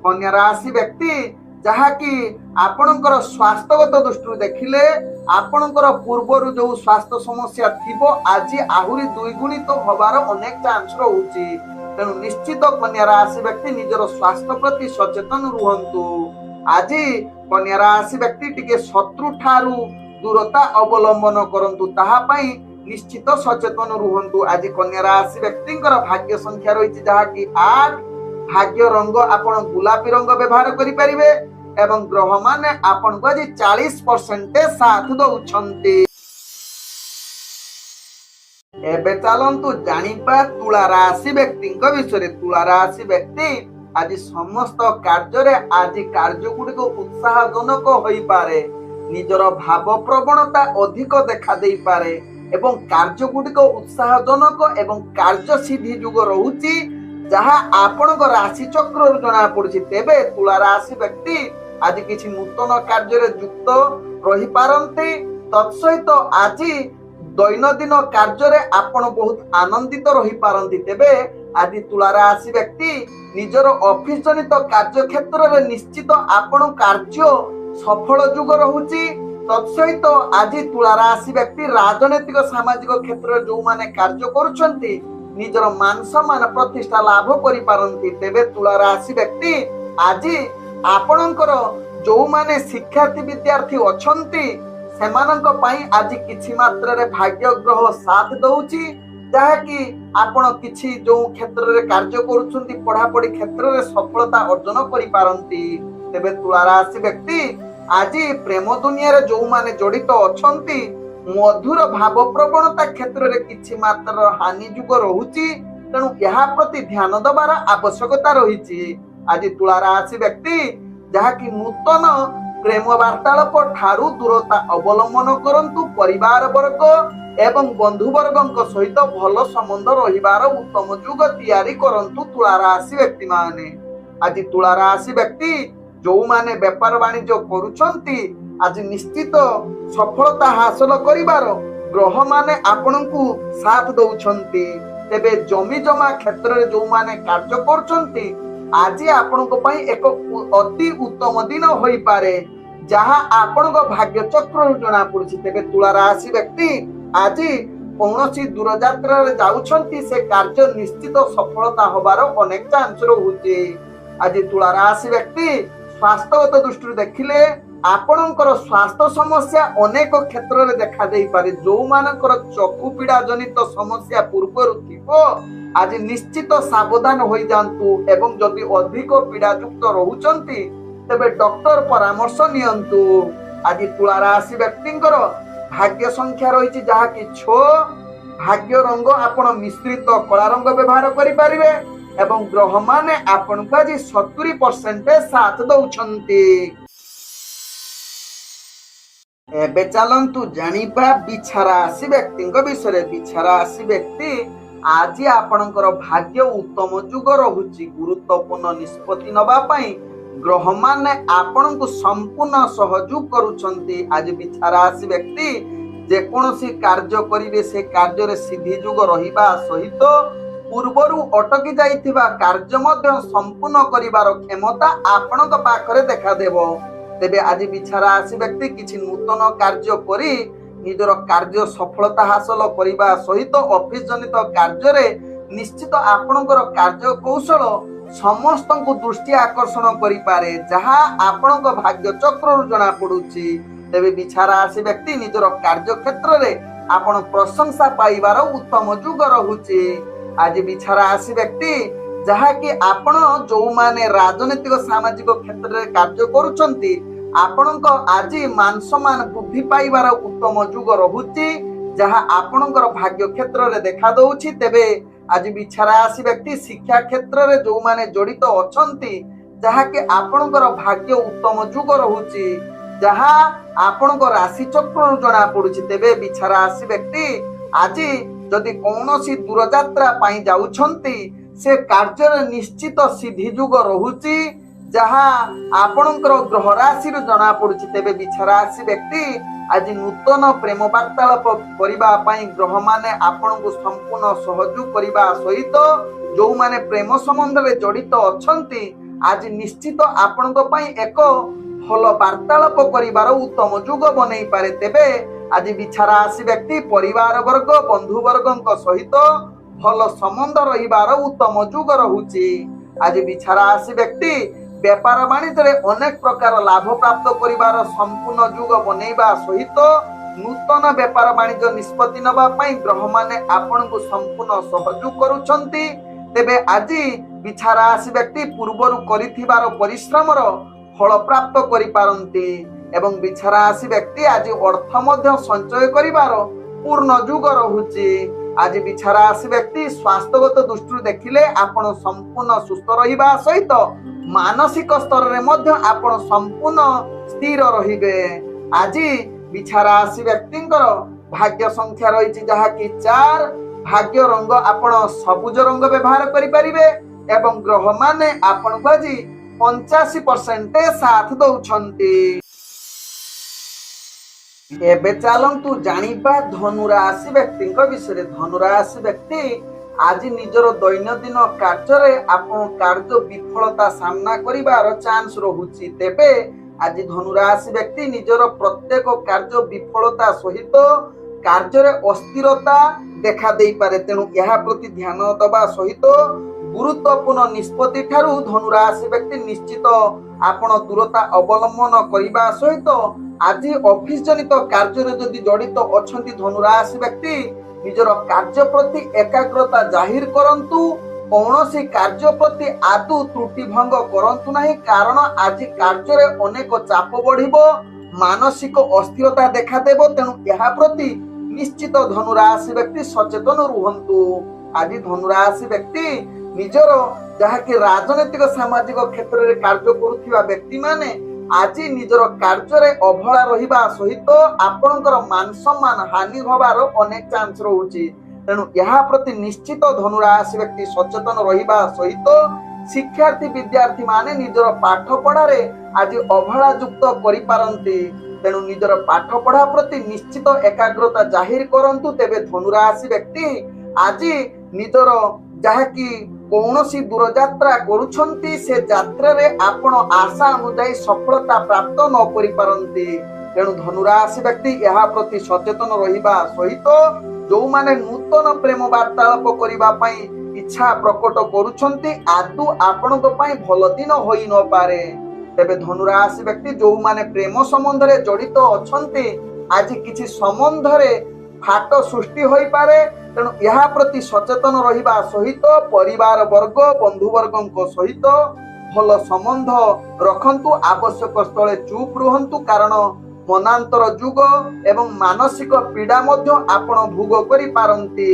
कन्या राशि व्यक्ति जहाँ की आपणकर स्वास्थ्यगत दृष्टि देखिले आपणकर पूर्वर जो स्वास्थ्य समस्या थिबो आज आहुरी द्विगुणित होबार अनेक चांस रहुछि। तेणु निश्चित कन्या राशि व्यक्ति निजर स्वास्थ्य प्रति सचेतन रुहंतु। आज कन्या राशि व्यक्ति टिके शत्रु ठारू दूरता अवलंबन करंतु। ताहा पई निश्चित सचेतन रुहंतु। आज कन्या राशि व्यक्तिंकर भाग्य संख्या रही जहाँ की 8 भाग्य रंग आपण गुलाबी रंग व्यवहार करि परिबे एवं ग्रह माने आपण को आज 40% साथ दउछंती। ଏବେ ଚାଲନ୍ତୁ ଜାଣିବା ତୁଳା ରାଶି ବ୍ୟକ୍ତିଙ୍କ ବିଷୟରେ। ତୁଳା ରାଶି ବ୍ୟକ୍ତି ଆଜି ସମସ୍ତ କାର୍ଯ୍ୟରେ ଆଜି କାର୍ଯ୍ୟ ଗୁଡ଼ିକ ଉତ୍ସାହଜନକ ହୋଇପାରେ, ନିଜର ଭାବ ପ୍ରବଣତା ଅଧିକ ଦେଖା ଦେଇପାରେ ଏବଂ କାର୍ଯ୍ୟ ଗୁଡ଼ିକ ଉତ୍ସାହଜନକ ଏବଂ କାର୍ଯ୍ୟ ସିଦ୍ଧି ଯୁଗ ରହୁଛି, ଯାହା ଆପଣଙ୍କ ରାଶି ଚକ୍ରରୁ ଜଣା ପଡୁଛି। ତେବେ ତୁଳା ରାଶି ବ୍ୟକ୍ତି ଆଜି କିଛି ନୂତନ କାର୍ଯ୍ୟରେ ଯୁକ୍ତ ରହିପାରନ୍ତି। ତତ୍ସହିତ ଆଜି ଦୈନନ୍ଦିନ କାର୍ଯ୍ୟରେ ଆପଣ ବହୁତ ଆନନ୍ଦିତ ରହିପାରନ୍ତି। ତେବେ ଆଜି ତୁଳା ରାଶି ବ୍ୟକ୍ତି ନିଜର ଅଫିସ ଜନିତ କାର୍ଯ୍ୟ କ୍ଷେତ୍ରରେ ନିଶ୍ଚିତ ଆପଣ କାର୍ଯ୍ୟ ସଫଳ ଯୁଗ ରହୁଛି। ତତ୍ସହିତ ଆଜି ତୁଳା ରାଶି ବ୍ୟକ୍ତି ରାଜନୈତିକ ସାମାଜିକ କ୍ଷେତ୍ରରେ ଯୋଉମାନେ କାର୍ଯ୍ୟ କରୁଛନ୍ତି ନିଜର ମାନ ସମ୍ମାନ ପ୍ରତିଷ୍ଠା ଲାଭ କରିପାରନ୍ତି। ତେବେ ତୁଳା ରାଶି ବ୍ୟକ୍ତି ଆଜି ଆପଣଙ୍କର ଯୋଉମାନେ ଶିକ୍ଷାର୍ଥୀ ବିଦ୍ୟାର୍ଥୀ ଅଛନ୍ତି ସେମାନଙ୍କ ପାଇଁ ଆଜି କିଛି ମାତ୍ରାରେ ଭାଗ୍ୟ ଗ୍ରହ ସାଥ ଦଉଛି, ଯାହାକି ଆପଣ କିଛି ଯୋଉ କ୍ଷେତ୍ରରେ କାର୍ଯ୍ୟ କରୁଛନ୍ତି ପଢାପଢି କ୍ଷେତ୍ରରେ ସଫଳତା ଅର୍ଜନ କରିପାରନ୍ତି। ତେବେ ତୁଳା ରାଶି ବ୍ୟକ୍ତି ଆଜି ପ୍ରେମ ଦୁନିଆରେ ଯୋଉମାନେ ଜଡିତ ଅଛନ୍ତି ମଧୁର ଭାବ ପ୍ରବଣତା କ୍ଷେତ୍ରରେ କିଛି ମାତ୍ରାର ହାନି ଯୁଗ ରହୁଛି, ତେଣୁ ଏହା ପ୍ରତି ଧ୍ୟାନ ଦେବାର ଆବଶ୍ୟକତା ରହିଛି। ଆଜି ତୁଳା ରାଶି ବ୍ୟକ୍ତି ଯାହାକି ନୂତନ ପ୍ରେମ ବାର୍ତ୍ତାଳାପ ଠାରୁ ଦୂରତା ଅବଲମ୍ବନ କରନ୍ତୁ। ପରିବାର ବର୍ଗ ଏବଂ ବନ୍ଧୁ ବର୍ଗଙ୍କ ସହିତ ଭଲ ସମ୍ବନ୍ଧ ରହିବାର ଉତ୍ତମ ଯୁଗ ତିଆରି କରନ୍ତୁ ତୁଳା ରାଶି ବ୍ୟକ୍ତି ମାନେ। ଆଜି ତୁଳା ରାଶି ବ୍ୟକ୍ତି ଯୋଉମାନେ ବେପାର ବାଣିଜ୍ୟ କରୁଛନ୍ତି ଆଜି ନିଶ୍ଚିତ ସଫଳତା ହାସଲ କରିବାର ଗ୍ରହ ମାନେ ଆପଣଙ୍କୁ ସାଥ ଦଉଛନ୍ତି। ତେବେ ଜମି ଜମା କ୍ଷେତ୍ରରେ ଯୋଉମାନେ କାର୍ଯ୍ୟ କରୁଛନ୍ତି ଆଜି ଆପଣଙ୍କ ପାଇଁ ଏକ ଅତି ଉତ୍ତମ ଦିନ ହୋଇପାରେ, ଯାହା ଆପଣଙ୍କ ଭାଗ୍ୟ ଚକ୍ରରୁ ଜଣା ପଡୁଛି। ତେବେ ତୁଳା ରାଶି ବ୍ୟକ୍ତି ଆଜି କୌଣସି ଦୂରଯାତ୍ରାରେ ଯାଉଛନ୍ତି ସେ କାର୍ଯ୍ୟ ନିଶ୍ଚିତ ସଫଳତା ହବାର ଅନେକ ଚାନ୍ସ ରହୁଛି। ଆଜି ତୁଳା ରାଶି ବ୍ୟକ୍ତି ସ୍ୱାସ୍ଥ୍ୟଗତ ଦୃଷ୍ଟିରୁ ଦେଖିଲେ ଆପଣଙ୍କର ସ୍ୱାସ୍ଥ୍ୟ ସମସ୍ୟା ଅନେକ କ୍ଷେତ୍ରରେ ଦେଖା ଦେଇପାରେ। ଯୋଉମାନଙ୍କର ଚକ୍ଷୁ ପୀଡା ଜନିତ ସମସ୍ୟା ପୂର୍ବରୁ ଥିବ ଆଜି ନିଶ୍ଚିତ ସାବଧାନ ହୋଇଯାଆନ୍ତୁ ଏବଂ ଯଦି ଅଧିକ ପୀଡା ଯୁକ୍ତ ରହୁଛନ୍ତି ତେବେ ଡକ୍ଟର ପରାମର୍ଶ ନିଅନ୍ତୁ। ଆଜି ତୁଳା ରାଶି ବ୍ୟକ୍ତିଙ୍କର ଭାଗ୍ୟ ସଂଖ୍ୟା ରହିଛି ଯାହାକି 6। ଭାଗ୍ୟ ରଙ୍ଗ ଆପଣ ମିଶ୍ରିତ କଳା ରଙ୍ଗ ବ୍ୟବହାର କରିପାରିବେ ଏବଂ ଗ୍ରହ ମାନେ ଆପଣଙ୍କୁ ଆଜି 70% ସାଥ ଦଉଛନ୍ତି। ଏବେ ଚାଲନ୍ତୁ ଜାଣିବା ବିଛା ରାଶି ବ୍ୟକ୍ତିଙ୍କ ବିଷୟରେ। ବିଛା ରାଶି ବ୍ୟକ୍ତି ଆଜି ଆପଣଙ୍କର ଭାଗ୍ୟ ଉତ୍ତମ ଯୁଗ ରହୁଛି। ଗୁରୁତ୍ୱପୂର୍ଣ୍ଣ ନିଷ୍ପତ୍ତି ନେବା ପାଇଁ ଗ୍ରହ ମାନେ ଆପଣଙ୍କୁ ସମ୍ପୂର୍ଣ୍ଣ ସହଯୋଗ କରୁଛନ୍ତି। ଆଜି ବିଛା ରାଶି ବ୍ୟକ୍ତି ଯେକୌଣସି କାର୍ଯ୍ୟ କରିବେ ସେ କାର୍ଯ୍ୟରେ ସିଦ୍ଧି ଯୁଗ ରହିବା ସହିତ ପୂର୍ବରୁ ଅଟକି ଯାଇଥିବା କାର୍ଯ୍ୟ ମଧ୍ୟ ସମ୍ପୂର୍ଣ୍ଣ କରିବାର କ୍ଷମତା ଆପଣଙ୍କ ପାଖରେ ଦେଖାଦେବ। ତେବେ ଆଜି ବିଛା ରାଶି ବ୍ୟକ୍ତି କିଛି ନୂତନ କାର୍ଯ୍ୟ କରି ନିଜର କାର୍ଯ୍ୟ ସଫଳତା ହାସଲ କରିବା ସହିତ ଅଫିସ ଜନିତ କାର୍ଯ୍ୟରେ ନିଶ୍ଚିତ ଆପଣଙ୍କର କାର୍ଯ୍ୟ କୌଶଳ ସମସ୍ତଙ୍କୁ ଦୃଷ୍ଟି ଆକର୍ଷଣ କରିପାରେ, ଯାହା ଆପଣଙ୍କ ଭାଗ୍ୟ ଚକ୍ରରୁ ଜଣା ପଡୁଛି। ତେବେ ବିଛା ରାଶି ବ୍ୟକ୍ତି ନିଜର କାର୍ଯ୍ୟ କ୍ଷେତ୍ରରେ ଆପଣ ପ୍ରଶଂସା ପାଇବାର ଉତ୍ତମ ଯୁଗ ରହୁଛି। ଆଜି ବିଛା ରାଶି ବ୍ୟକ୍ତି ଯାହାକି ଆପଣ ଯୋଉମାନେ ରାଜନୈତିକ ସାମାଜିକ କ୍ଷେତ୍ରରେ କାର୍ଯ୍ୟ କରୁଛନ୍ତି ଆପଣଙ୍କ ଆଜି ମାନ ସମ୍ମାନ ବୃଦ୍ଧି ପାଇବାର ଉତ୍ତମ ଯୁଗ ରହୁଛି, ଯାହା ଆପଣଙ୍କର ଭାଗ୍ୟ କ୍ଷେତ୍ରରେ ଦେଖା ଦଉଛି। ତେବେ ଆଜି ବିଛା ରାଶି ବ୍ୟକ୍ତି ଶିକ୍ଷା କ୍ଷେତ୍ରରେ ଯୋଉମାନେ ଜଡିତ ଅଛନ୍ତି ଯାହାକି ଆପଣଙ୍କର ଭାଗ୍ୟ ଉତ୍ତମ ଯୁଗ ରହୁଛି, ଯାହା ଆପଣଙ୍କ ରାଶି ଚକ୍ରରୁ ଜଣା ପଡୁଛି। ତେବେ ବିଛା ରାଶି ବ୍ୟକ୍ତି ଆଜି ଯଦି କୌଣସି ଦୂରଯାତ୍ରା ପାଇଁ ଯାଉଛନ୍ତି ସେ କାର୍ଯ୍ୟରେ ନିଶ୍ଚିତ ସିଦ୍ଧି ଯୁଗ ରହୁଛି, ଯାହା ଆପଣଙ୍କର ଗ୍ରହ ରାଶିରୁ ଜଣା ପଡୁଛି। ତେବେ ବିଛା ରାଶି ବ୍ୟକ୍ତି ଆଜି ନୂତନ ପ୍ରେମ ବାର୍ତ୍ତାଳାପ କରିବା ପାଇଁ ଗ୍ରହ ମାନେ ଆପଣଙ୍କୁ ସମ୍ପୂର୍ଣ୍ଣ ସହଯୋଗ କରିବା ସହିତ ଯୋଉମାନେ ପ୍ରେମ ସମ୍ବନ୍ଧରେ ଜଡିତ ଅଛନ୍ତି ଆଜି ନିଶ୍ଚିତ ଆପଣଙ୍କ ପାଇଁ ଏକ ଭଲ ବାର୍ତ୍ତାଳାପ କରିବାର ଉତ୍ତମ ଯୁଗ ବନେଇ ପାରେ। ତେବେ ଆଜି ବିଛା ରାଶି ବ୍ୟକ୍ତି ପରିବାର ବର୍ଗ ବନ୍ଧୁ ବର୍ଗଙ୍କ ସହିତ ଭଲ ସମ୍ବନ୍ଧ ରହିବାର ଉତ୍ତମ ଯୁଗ ରହୁଛି। ଆଜି ବିଛା ରାଶି ବ୍ୟକ୍ତି ବେପାର ବାଣିଜ୍ୟରେ ଅନେକ ପ୍ରକାର ଲାଭ ପ୍ରାପ୍ତ କରିବାର ସମ୍ପୂର୍ଣ୍ଣ ଯୁଗ ବନେଇବା ସହିତ ନୂତନ ବେପାର ବାଣିଜ୍ୟ ନିଷ୍ପତ୍ତି ନେବା ପାଇଁ ଗ୍ରହ ମାନେ ଆପଣଙ୍କୁ ସମ୍ପୂର୍ଣ୍ଣ ସହଯୋଗ କରୁଛନ୍ତି। ତେବେ ଆଜି ବିଛା ରାଶି ବ୍ୟକ୍ତି ପୂର୍ବରୁ କରିଥିବାର ପରିଶ୍ରମର ଫଳ ପ୍ରାପ୍ତ କରିପାରନ୍ତି ଏବଂ ବିଛା ରାଶି ବ୍ୟକ୍ତି ଆଜି ଅର୍ଥ ମଧ୍ୟ ସଞ୍ଚୟ କରିବାର ପୂର୍ଣ୍ଣ ଯୁଗ ରହୁଛି। आज बिछा राशि व्यक्ति स्वास्थ्यगत दृष्टि देखिले आपण संपूर्ण सुस्थ रहिबा सहित मानसिक स्तर रे मध्य आपण संपूर्ण स्थिर रहिबे। आज बिछा राशि व्यक्तिंकर भाग्य संख्या रही जहा कि 4। भाग्य रंग आपण सबुज रंग व्यवहार करि परिबे एवं ग्रह माने आपण को आज 85% साथ दउछंती। एबे चलंतु जानिबा धनुराशि व्यक्ति विषय। धनुराशि व्यक्ति आज निजर दैनंदिन कार्य आपण कार्य विफलता सामना करिवार चांस रहुछि। तेबे आज धनुराशि व्यक्ति निजर प्रत्येक कार्य विफलता सहित कार्य अस्थिरता देखा दे पारे। तेणु यह प्रति ध्यान दबा सहित गुरुत्वपूर्ण निष्पत्ति ठारू धनुराशि व्यक्ति निश्चित आपण दूरता अवलंबन करने सहित आज ऑफिस जनित कार्य जदि जड़ित अच्छा धनुराशि व्यक्ति निजर कार्य प्रति एकाग्रता जाहिर करंतु। कौनसी कार्य प्रति आदु त्रुटि भंग करंतु नहीं, कारण आज कार्य अनेक चाप बढ़िबो, मानसिक अस्थिरता देखा देबो। तेणु यह प्रति निश्चित धनुराशि व्यक्ति सचेतन रुहंतु। आज धनुराशि व्यक्ति निजर जहाँकि राजनैतिक सामाजिक क्षेत्र में कार्य करुथिबा व्यक्ति माने आज निजर कार्य अवहेला रहिबा सहित आपणकर मान सम्मान हानि होबार अनेक चांस रहुछि। तेणु यह प्रति निश्चित धनुराशि व्यक्ति सचेतन रहिबा सहित शिक्षार्थी विद्यार्थी माने निजर पाठ पढ़ारे आज अवहेला युक्त करि पारंती। तेणु निजर पाठ पढ़ा प्रति निश्चित एकाग्रता जाहिर करंतु। तेबे धनुराशि व्यक्ति आज निजर जहाँकि कौनसी दूर यात्रा करुछंती से यात्रा रे आपण आशा अनुसार सफलता प्राप्त न करि पारंती। तेणु धनुराशि व्यक्ति यह प्रति सचेतन रहिबा सहित जो माने नूतन प्रेम वार्तालाप करिबा पई इच्छा प्रकट करुछंती आदु आपणक पई भल दिन होई न पारे। तेबे धनुराशि व्यक्ति जो माने प्रेम संबंध रे जड़ित अछंती आज किछि संबंध रे फाट सृष्टि होई पारे। तेणु यह प्रति सचेतन रहिबा सहित परिवार वर्ग बंधु वर्गों सहित भल संबंध रखंतु। आवश्यक स्थले चुप रुहंतु, कारण मनांतर जुग एवं मानसिक पीड़ा मध्य आपण भोग करि पारंती।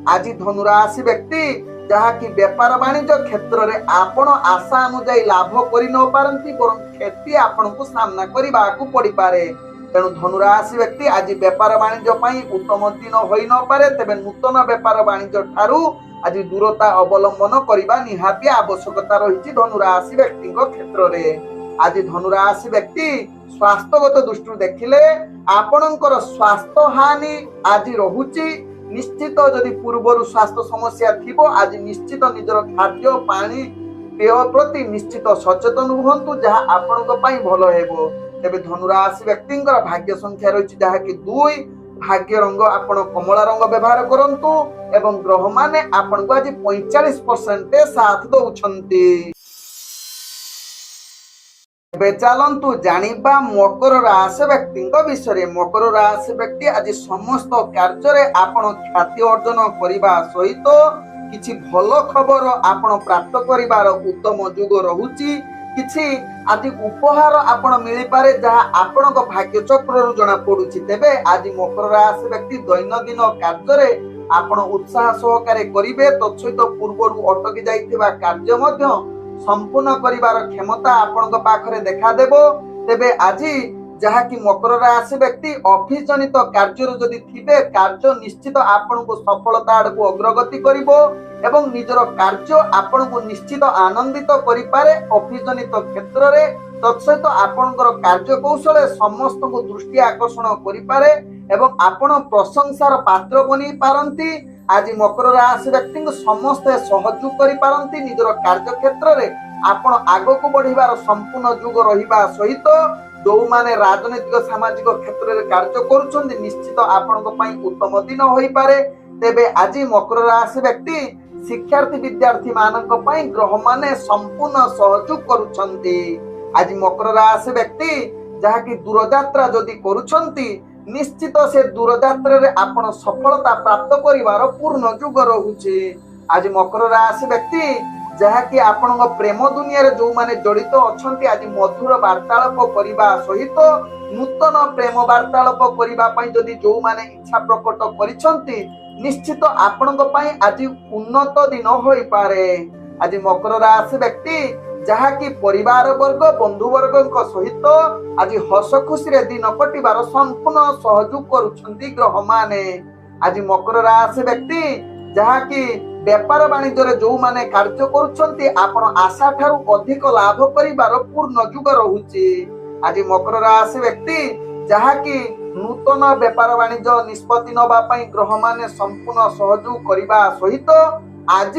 आज धनुराशि व्यक्ति जहाँ कि व्यापार वाणिज्य क्षेत्र में आपण आशा अनुसार लाभ करि न पारंती, बरं क्षति आपण को सामना करबा को पड़ी पारे। तेणु धनुराशि व्यक्ति आज व्यापार वाणिज्य पई उत्तम दिन होई न पारे। तेबे नूतन व्यापार वाणिज्य ठारू आज दूरता अवलंबन करबा निहाती आवश्यकता रही धनुराशि व्यक्ति क्षेत्र में। आज धनुराशि व्यक्ति स्वास्थ्यगत दृष्टि देखिले आपणकर स्वास्थ्य हानि आज रहुची। निश्चित जदि पूर्वर स्वास्थ्य समस्या थिबो आज निश्चित निजर खाद्य पानी पेय प्रति निश्चित सचेतन रुहंतु, जहाँ आपणक पई भल हेबो। तेबे धनुराशि व्यक्तिंकर भाग्य संख्या रही जहाँ कि 2। भाग्य रंग आपण कमला रंग व्यवहार करंतु एवं ग्रह माने आपण को आज 45% साथ दउछंती। एबे चलंतु जानिबा मकर राशि व्यक्ति विषय। मकर राशि व्यक्ति आज समस्त कार्य रे आपण ख्याति अर्जन करिबा सहित किछि भल खबर आपण प्राप्त करिबार उत्तम युग रहुची। किछि आज उपहार आपण मिली पारे जहाँ आपण भाग्य चक्र रु जना पड़ुछि। तेबे आज मकर राशि व्यक्ति दैनंदिन कार्य रे आपण उत्साह सहकारे करिवे। तत्सहित पूर्वरु अटकी जाइथिबा कार्य मध्य संपूर्ण करिवार क्षमता आपण पाखरे देखा देबो। तेबे आज जहाँ कि मकर राशि व्यक्ति ऑफिस जनित कार्य जदि थिबे कार्य निश्चित आपण को सफलता आड़ को अग्रगति करिवो एवं निजर कार्य आपण को निश्चित आनंदित करि पारे ऑफिस जनित क्षेत्र रे। तत्सहित आपणकर कार्य कौशल समस्त को दृष्टि आकर्षण करि पारे एवं आपण प्रशंसार पात्र बनि पारंती। आज मकर राशि व्यक्ति समस्त सहयोग करि पारंती। निजर कार्य क्षेत्र रे आपण आगो को बढ़िबार संपूर्ण युग रहिबा सहित जो माने राजनीतिक सामाजिक क्षेत्र में कार्य करुछंती निश्चित आपणक पई उत्तम दिन होई पारे। तेबे आज मकर राशि व्यक्ति शिक्षार्थी विद्यार्थी मानक पई ग्रह माने संपूर्ण सहयोग करुछंती। आज मकर राशि व्यक्ति जहाँ कि दूरयात्रा जदि करुछंती निश्चित से दूरयात्रा रे आपण सफलता प्राप्त करिवार पूर्ण युग रहुछि। आज मकर राशि व्यक्ति जहाँ कि आपण प्रेम दुनिया रे जो माने जड़ित अछंती आज मधुर वार्तालाप करिबा सहित नूतन प्रेम वार्तालाप करिबा पई जदि जो माने इच्छा प्रकट करिसंती निश्चित आपणक पई आज उन्नत दिन होई पारे। आज मकर राशि व्यक्ति जहाँकि परिवार वर्ग बंधु वर्ग सहित आज हस खुशी रे दिन कटिबार संपूर्ण सहयोग करुछंती ग्रह माने। आज मकर राशि व्यक्ति जहाँकि व्यापार वाणिज्य जो माने कार्य करुछंती आपण आशा ठारू अधिक लाभ करिबार पूर्ण जुग रहुची। आज मकर राशि व्यक्ति जहाँकि नूतन व्यापार वाणिज्य निष्पत्ति नबा पई ग्रह माने संपूर्ण सहयोग करिबा सहित आज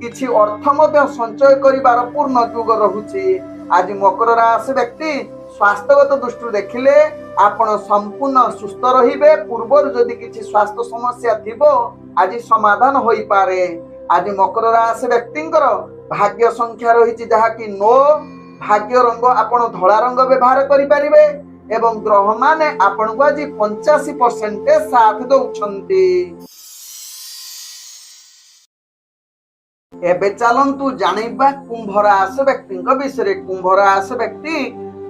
किछि अर्थ मध्य संचय करिबार पूर्ण जुग रहुची। आज मकर राशि व्यक्ति स्वास्थ्यगत दृष्टि देखिले आपण संपूर्ण सुस्थ रहिबे। पूर्व जदि किछि स्वास्थ्य समस्या थिबो आज समाधान होई पारे। आज मकर राशि व्यक्तिंकर भाग्य संख्या रहिछि जहाँकि 9। भाग्य रंग आपण धला रंग व्यवहार करि परिबे एवं ग्रह माने आपण को आज 85% साथ दउछंती। एबे चलंतु जानिबा कुंभ राशि व्यक्ति विषय। कुंभ राशि व्यक्ति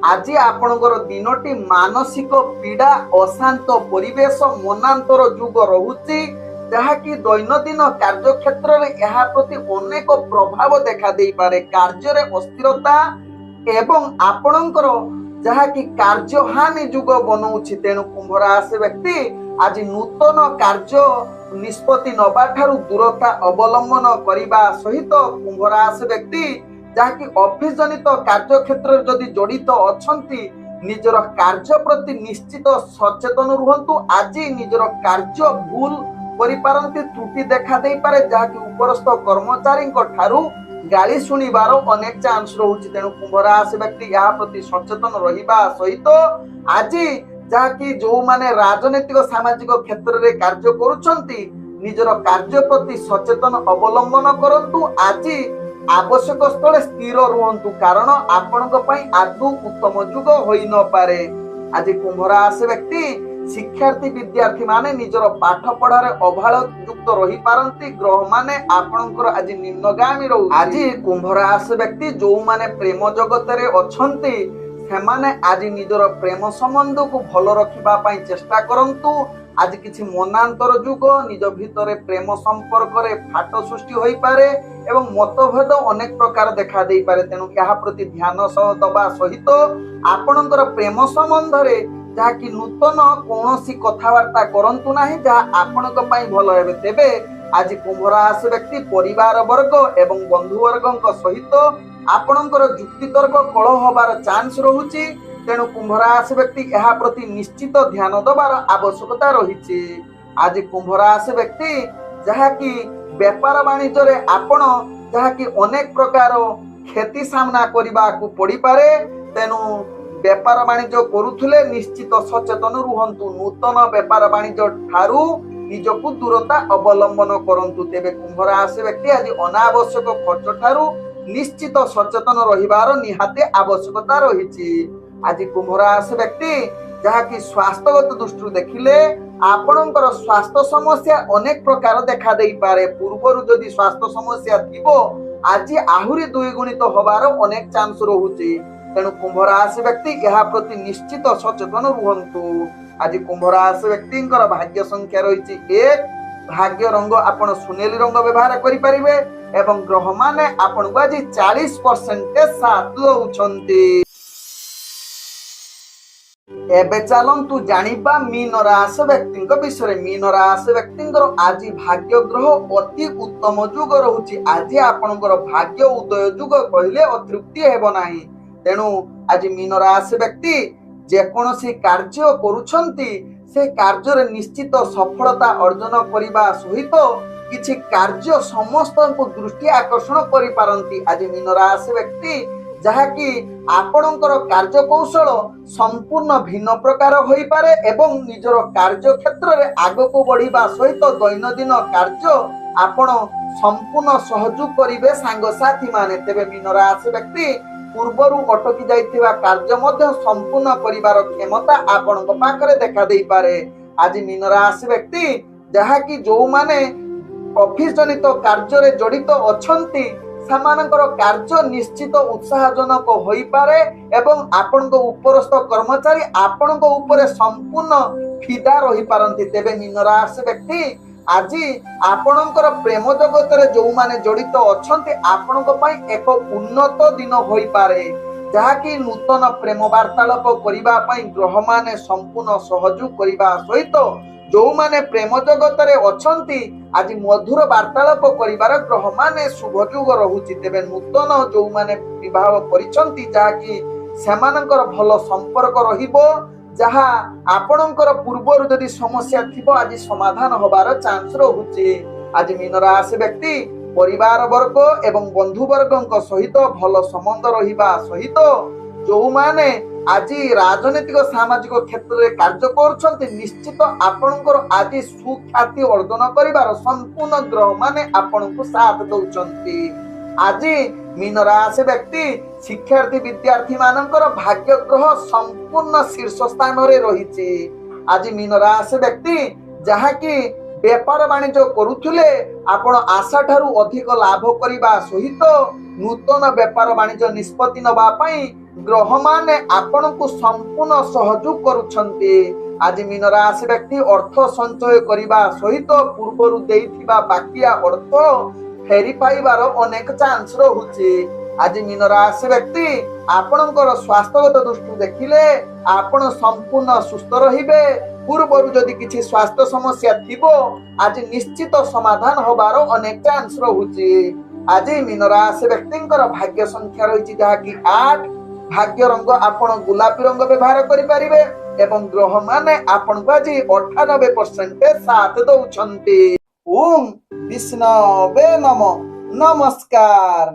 आज आपणकर दिनटी मानसिक पीड़ा अशांत परिवेश मनांतर जुग रहुची जहाँकि दैनंदिन कार्य क्षेत्र में यह प्रति अनेक प्रभाव देखा दे पारे। कार्य रे अस्थिरता एवं आपणकर जहाँकि कार्य हानि जुग बनाउछि। तेणु कुंभ राशि व्यक्ति आज नूतन कार्य निष्पत्ति नबा ठारू दूरता अवलंबन करिबा सहित कुंभ राशि व्यक्ति जहाँकि ऑफिस जनित कार्य क्षेत्र जदि जड़ित अछंती निजर कार्य प्रति निश्चित सचेतन रुहंतु। आज निजर कार्य भूल परिपारंती त्रुटि देखा दे पारे जहाँकि उपरस्थ कर्मचारी ठारू गाली सुनिबार अनेक चांस रहुछि। तेणु कुंभ राशि व्यक्ति या प्रति सचेतन रहिबा सहित आज जहाँकि जो माने राजनीतिक सामाजिक क्षेत्र रे कार्य करुछंती निजर कार्य प्रति सचेतन अवलंबन करंतु। आज आवश्यक स्थले स्थिर रुहंतु कारण आपणक पई आदौ उत्तम जुग होई न पारे। आज कुंभ राशि व्यक्ति शिक्षार्थी विद्यार्थी माने निजर पाठ पढ़ारे अभाव युक्त रही पारंती। ग्रह माने आपणकर आज निम्नगामी रहु। आज कुंभ राशि व्यक्ति जो माने प्रेम जगत रे अछंती सेमाने आज निजर प्रेम संबंध को भल रखिबा पई चेष्टा करंतु। आज किछि मनांतर जुग निज भितरे प्रेम संपर्क रे फाट सृष्टि होई पारे एवं मतभेद अनेक प्रकार देखा दे पारे। तेणु यह प्रति ध्यान सह दबा सहित आपणकर प्रेम संबंध रे जहाँकि नूतन कौनसी कथबार्ता करंतु नाही जहाँ आपणक पई भल हेबे। तेबे आज कुंभ राशि व्यक्ति परिवार वर्ग एवं बंधु वर्गक सहित आपणकर जुक्ति तर्क कलह होबार चांस रहुची। तेणु कुंभ राशि व्यक्ति यह प्रति निश्चित ध्यान दबार आवश्यकता रहिछि। आज कुंभ राशि व्यक्ति जहाँकि व्यापार वाणिज्य रे आपण जहाँकि अनेक प्रकार क्षति सामना करबा को पड़ी पारे। तेणु व्यापार वाणिज्य करुथुले निश्चित सचेतन रुहंतु। नूतन व्यापार वाणिज्य ठारू निजकु दूरता अवलंबन करंतु। तेबे कुंभ राशि व्यक्ति आज अनावश्यक खर्च ठारू निश्चित सचेतन रहिबार निहाते आवश्यकता रहिछि। आज कुंभ राशि व्यक्ति जहाँकि स्वास्थ्यगत दृष्टि देखिले आपणकर स्वास्थ्य समस्या अनेक प्रकार देखा दे पारे। पूर्वरु जदि स्वास्थ्य समस्या थिबो आज आहुरी द्विगुणित होबार अनेक चांस रहुछि। तेणु कुंभ राशि व्यक्ति यह प्रति निश्चित सचेतन रुहंतु। आज कुंभ राशि व्यक्तिंकर भाग्य संख्या रहिछि 1। भाग्य रंग आपण सुनेली रंग व्यवहार करि परिबे एवं ग्रह माने आपण को आज 40% साथ दउछंती। एबे चलंतु जानिबा मीन राशि व्यक्तिंक विषय। मीन राशि व्यक्तिंकर आज भाग्य ग्रह अति उत्तम जुग रहुछि। आज आपणकर भाग्य उदय जुग कहले अतृप्ति हेबो नाही। तेणु आज मीन राशि व्यक्ति जेकोनोसी कार्य करुछंती से कार्य रे निश्चित सफलता अर्जन करिबा सहित किछि कार्य समस्त को दृष्टि आकर्षण करि पारंती। आज मीन राशि व्यक्ति जहाँकि आपणकर कार्य कौशल संपूर्ण भिन्न प्रकार होई पारे एवं निजर कार्य क्षेत्र रे आगको बढ़िबा सहित दैनंदिन कार्य आपण संपूर्ण सहयोग करिवे सांगसाथी माने। तेबे मीन राशि व्यक्ति पूर्वरु अटकी जाइथिबा कार्य मध्य संपूर्ण करिवार क्षमता आपणक पाखरे देखा देई पारे। आज मीन राशि व्यक्ति जहाँकि जो माने ऑफिस जनित कार्य रे जड़ित अछंती सामानकर कार्य निश्चित उत्साहजनक होई पारे एवं आपणक उपरस्थ कर्मचारी आपणक उपरे संपूर्ण फिदा रही पारंती। तेबे मीन राशि व्यक्ति ଆଜି ଆପଣଙ୍କର ପ୍ରେମ ଜଗତରେ ଯୋଉମାନେ ଜଡିତ ଅଛନ୍ତି ଆପଣଙ୍କ ପାଇଁ ଏକ ଉନ୍ନତ ଦିନ ହୋଇପାରେ, ଯାହାକି ନୂତନ ପ୍ରେମ ବାର୍ତ୍ତାଳାପ କରିବା ପାଇଁ ଗ୍ରହମାନେ ସମ୍ପୂର୍ଣ୍ଣ ସହଯୋଗ କରିବା ସହିତ ଯୋଉମାନେ ପ୍ରେମ ଜଗତରେ ଅଛନ୍ତି ଆଜି ମଧୁର ବାର୍ତ୍ତାଳାପ କରିବାର ଗ୍ରହମାନେ ଶୁଭଯୋଗ ରହୁଛି। ତେବେ ନୂତନ ଯୋଉମାନେ ବିବାହ କରିଛନ୍ତି ଯାହାକି ସେମାନଙ୍କର ଭଲ ସମ୍ପର୍କ ରହିବ, ଯାହା ଆପଣଙ୍କର ପୂର୍ବରୁ ଯଦି ସମସ୍ୟା ଥିବ ଆଜି ସମାଧାନ ହବାର ଚାନ୍ସ ରହୁଛି। ଆଜି ମୀନ ରାଶି ବ୍ୟକ୍ତି ପରିବାର ବର୍ଗ ଏବଂ ବନ୍ଧୁ ବର୍ଗଙ୍କ ସହିତ ଭଲ ସମ୍ବନ୍ଧ ରହିବା ସହିତ ଯୋଉମାନେ ଆଜି ରାଜନୈତିକ ସାମାଜିକ କ୍ଷେତ୍ରରେ କାର୍ଯ୍ୟ କରୁଛନ୍ତି ନିଶ୍ଚିତ ଆପଣଙ୍କର ଆଜି ସୁଖ୍ୟାତି ଅର୍ଜନ କରିବାର ସମ୍ପୂର୍ଣ୍ଣ ଗ୍ରହ ମାନେ ଆପଣଙ୍କୁ ସାଥ ଦଉଛନ୍ତି। ଆଜି ମୀନ ରାଶି ବ୍ୟକ୍ତି ଶିକ୍ଷାର୍ଥୀ ବିଦ୍ୟାର୍ଥୀ ମାନଙ୍କର ଭାଗ୍ୟ ଗ୍ରହ ସମ୍ପୂର୍ଣ୍ଣ ଶୀର୍ଷ ସ୍ଥାନରେ ରହିଛି। ଆଜି ମୀନ ରାଶି ବ୍ୟକ୍ତି ଯାହାକି ବେପାର ବାଣିଜ୍ୟ କରୁଥିଲେ ଆପଣ ଆଶା ଠାରୁ ଅଧିକ ଲାଭ କରିବା ସହିତ ନୂତନ ବେପାର ବାଣିଜ୍ୟ ନିଷ୍ପତ୍ତି ନେବା ପାଇଁ ଗ୍ରହମାନେ ଆପଣଙ୍କୁ ସମ୍ପୂର୍ଣ୍ଣ ସହଯୋଗ କରୁଛନ୍ତି। ଆଜି ମୀନ ରାଶି ବ୍ୟକ୍ତି ଅର୍ଥ ସଞ୍ଚୟ କରିବା ସହିତ ପୂର୍ବରୁ ଦେଇଥିବା ବାକିଆ ଅର୍ଥ ଫେରି ପାଇବାର ଅନେକ ଚାନ୍ସ ରହୁଛି। ଆଜି ମୀନ ରାଶି ବ୍ୟକ୍ତି ଆପଣଙ୍କର ସ୍ୱାସ୍ଥ୍ୟଗତ ଦୃଷ୍ଟିରୁ ଦେଖିଲେ ଆପଣ ସମ୍ପୂର୍ଣ୍ଣ ସୁସ୍ଥ ରହିବେ। ପୂର୍ବରୁ ଯଦି କିଛି ସ୍ୱାସ୍ଥ୍ୟ ସମସ୍ୟା ଥିବ ଆଜି ନିଶ୍ଚିତ ସମାଧାନ ହବାର ଅନେକ ଚାନ୍ସ ରହୁଛି। ଆଜି ମୀନ ରାଶି ବ୍ୟକ୍ତିଙ୍କର ଭାଗ୍ୟ ସଂଖ୍ୟା ରହିଛି ଯାହାକି 8। ଭାଗ୍ୟ ରଙ୍ଗ ଆପଣ ଗୋଲାପୀ ରଙ୍ଗ ବ୍ୟବହାର କରିପାରିବେ ଏବଂ ଗ୍ରହମାନେ ଆପଣଙ୍କୁ ଆଜି 98% ସାଥ ଦଉଛନ୍ତି। ଓಂ ବିଷ୍ଣବେ ନମଃ। ନମସ୍କାର।